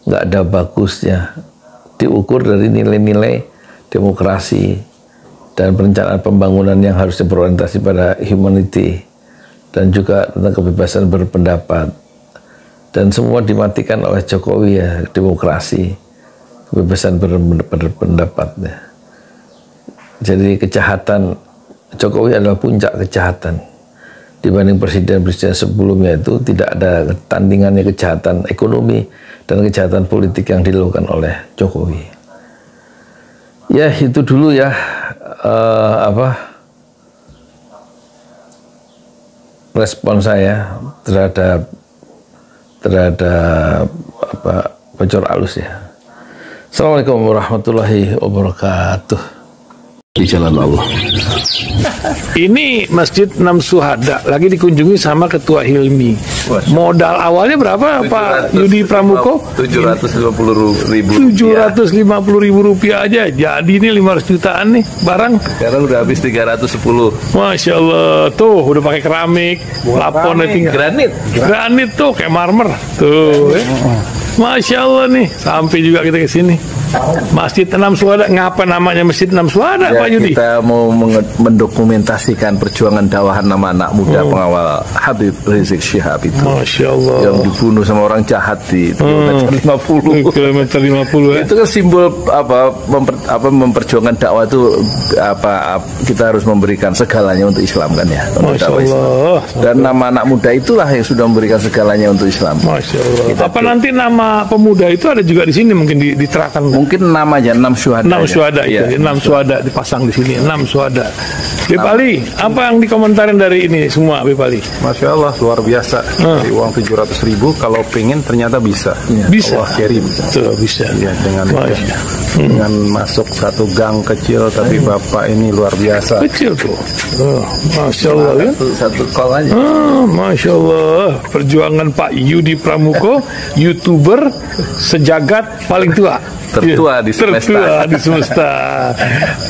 Nggak ada bagusnya, diukur dari nilai-nilai demokrasi dan perencanaan pembangunan yang harusnya berorientasi pada humanity dan juga tentang kebebasan berpendapat, dan semua dimatikan oleh Jokowi ya, demokrasi, kebebasan berpendapat ya. Jadi kejahatan Jokowi adalah puncak kejahatan. Dibanding presiden-presiden sebelumnya itu tidak ada tandingannya kejahatan ekonomi dan kejahatan politik yang dilakukan oleh Jokowi. Ya itu dulu ya respon saya terhadap terhadap bocor alus ya. Assalamualaikum warahmatullahi wabarakatuh. Di jalan Allah. Ini Masjid Enam Syuhada lagi dikunjungi sama Ketua Hilmi. Modal awalnya berapa Pak Yudi Pramuko? 750.000. 750.000 rupiah aja. Jadi ini 500 jutaan nih barang. Sekarang udah habis 310. Masya Allah, tuh udah pakai keramik, plafonnya tinggal. Granit tuh kayak marmer. Tuh, Masya Allah nih, sampai juga kita ke sini. Masjid Enam Syuhada, ngapa namanya Masjid Enam Syuhada, Pak Yudi? Kita mau mendokumentasikan perjuangan dakwah nama anak muda pengawal Habib Rizik Syihab itu. Masya Allah. Yang dibunuh sama orang jahat di kilometer 50. Kilometer 50 ya. Itu kan simbol memperjuangkan dakwah itu kita harus memberikan segalanya untuk Islam kan ya. Masya Allah. Dan nama anak muda itulah yang sudah memberikan segalanya untuk Islam. Masya Allah. Apa nanti nama pemuda itu ada juga di sini mungkin diterapkan? Mungkin namanya Enam Syuhada. Enam Syuhada itu, ya. 6 syuhada dipasang di sini, 6 syuhada. Bipali, apa yang dikomentarin dari ini semua, Bipali? Masya Allah, luar biasa. Dari uang 700.000, kalau pengen ternyata bisa. Bisa. Allah kirim. Tuh, bisa. Ya, dengan masuk satu gang kecil, tapi Bapak ini luar biasa. Kecil tuh. Masya Allah ya. Satu call aja. Masya Allah. Perjuangan Pak Yudi Pramuko, YouTuber sejagat paling tua. Tertua di semesta. Tertua di semesta.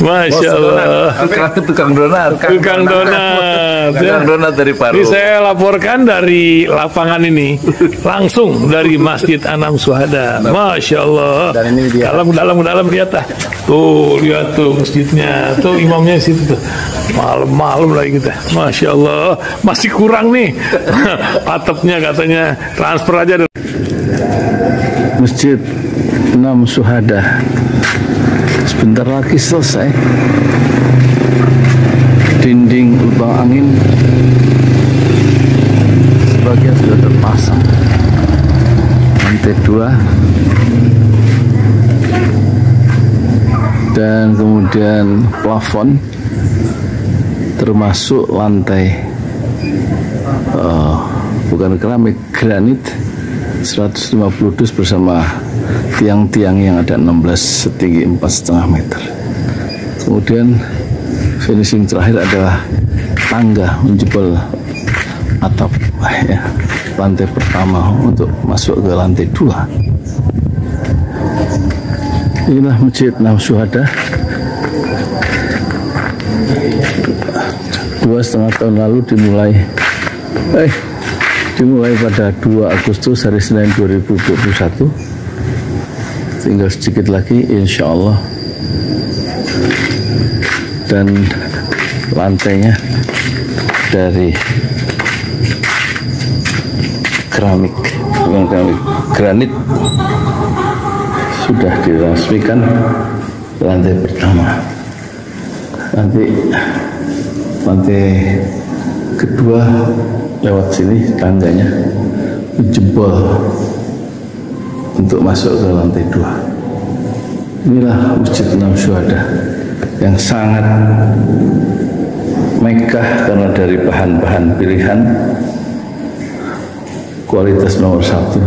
Masya Allah. Tukang donat. Tukang donat. Tukang donat dari Paru. Ini saya laporkan dari lapangan ini, langsung dari Masjid Enam Syuhada. Masya Allah. Dan ini dia. Dalam kelihatan. Tuh lihat tuh masjidnya. Tuh imamnya di situ tuh. Malam-malam lagi kita. Masya Allah. Masih kurang nih. Atapnya katanya transfer aja. Masjid Enam Syuhada sebentar lagi selesai. Dinding lubang angin sebagian sudah terpasang, lantai 2 dan kemudian plafon termasuk lantai bukan keramik, granit 150 dus bersama tiang-tiang yang ada 16 setinggi 4,5 meter. Kemudian finishing terakhir adalah tangga menjebol atap ya, lantai pertama untuk masuk ke lantai 2. Inilah Masjid Enam Syuhada. 2,5 tahun lalu dimulai pada 2 Agustus hari Senin 2021. Tinggal sedikit lagi insya Allah. Dan lantainya dari keramik, bukan keramik, granit sudah diresmikan lantai pertama. Nanti lantai kedua lewat sini tangganya jebol untuk masuk ke lantai 2. Inilah Masjid Enam Syuhada yang sangat megah karena dari bahan-bahan pilihan, kualitas nomor 1.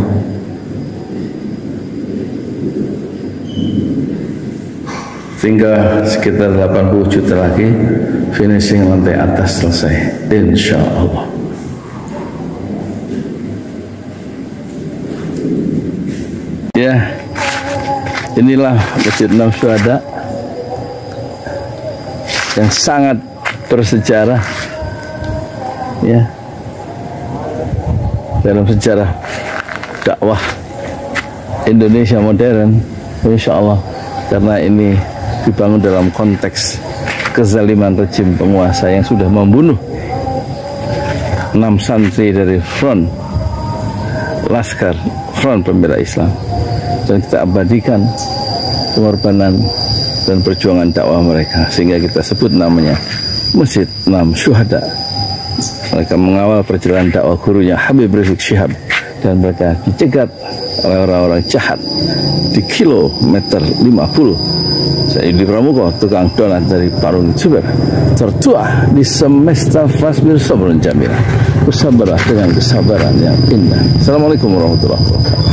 Tinggal sekitar 80 juta lagi finishing lantai atas selesai, insya Allah. Ya, inilah Masjid Enam Syuhada yang sangat bersejarah ya dalam sejarah dakwah Indonesia modern, insya Allah, karena ini dibangun dalam konteks kezaliman rejim penguasa yang sudah membunuh 6 santri dari front Laskar Front Pembela Islam, dan kita abadikan pengorbanan dan perjuangan dakwah mereka sehingga kita sebut namanya Masjid Enam Syuhada. Mereka mengawal perjalanan dakwah gurunya Habib Rizik Syihab dan mereka dicegat oleh orang-orang jahat di kilometer 50. Saya Yudi Pramuko, tukang donat dari Parung Juber, tertua di semesta Fasbir Sobrun Jamila. Bersabarlah dengan kesabaran yang indah. Assalamualaikum warahmatullahi wabarakatuh.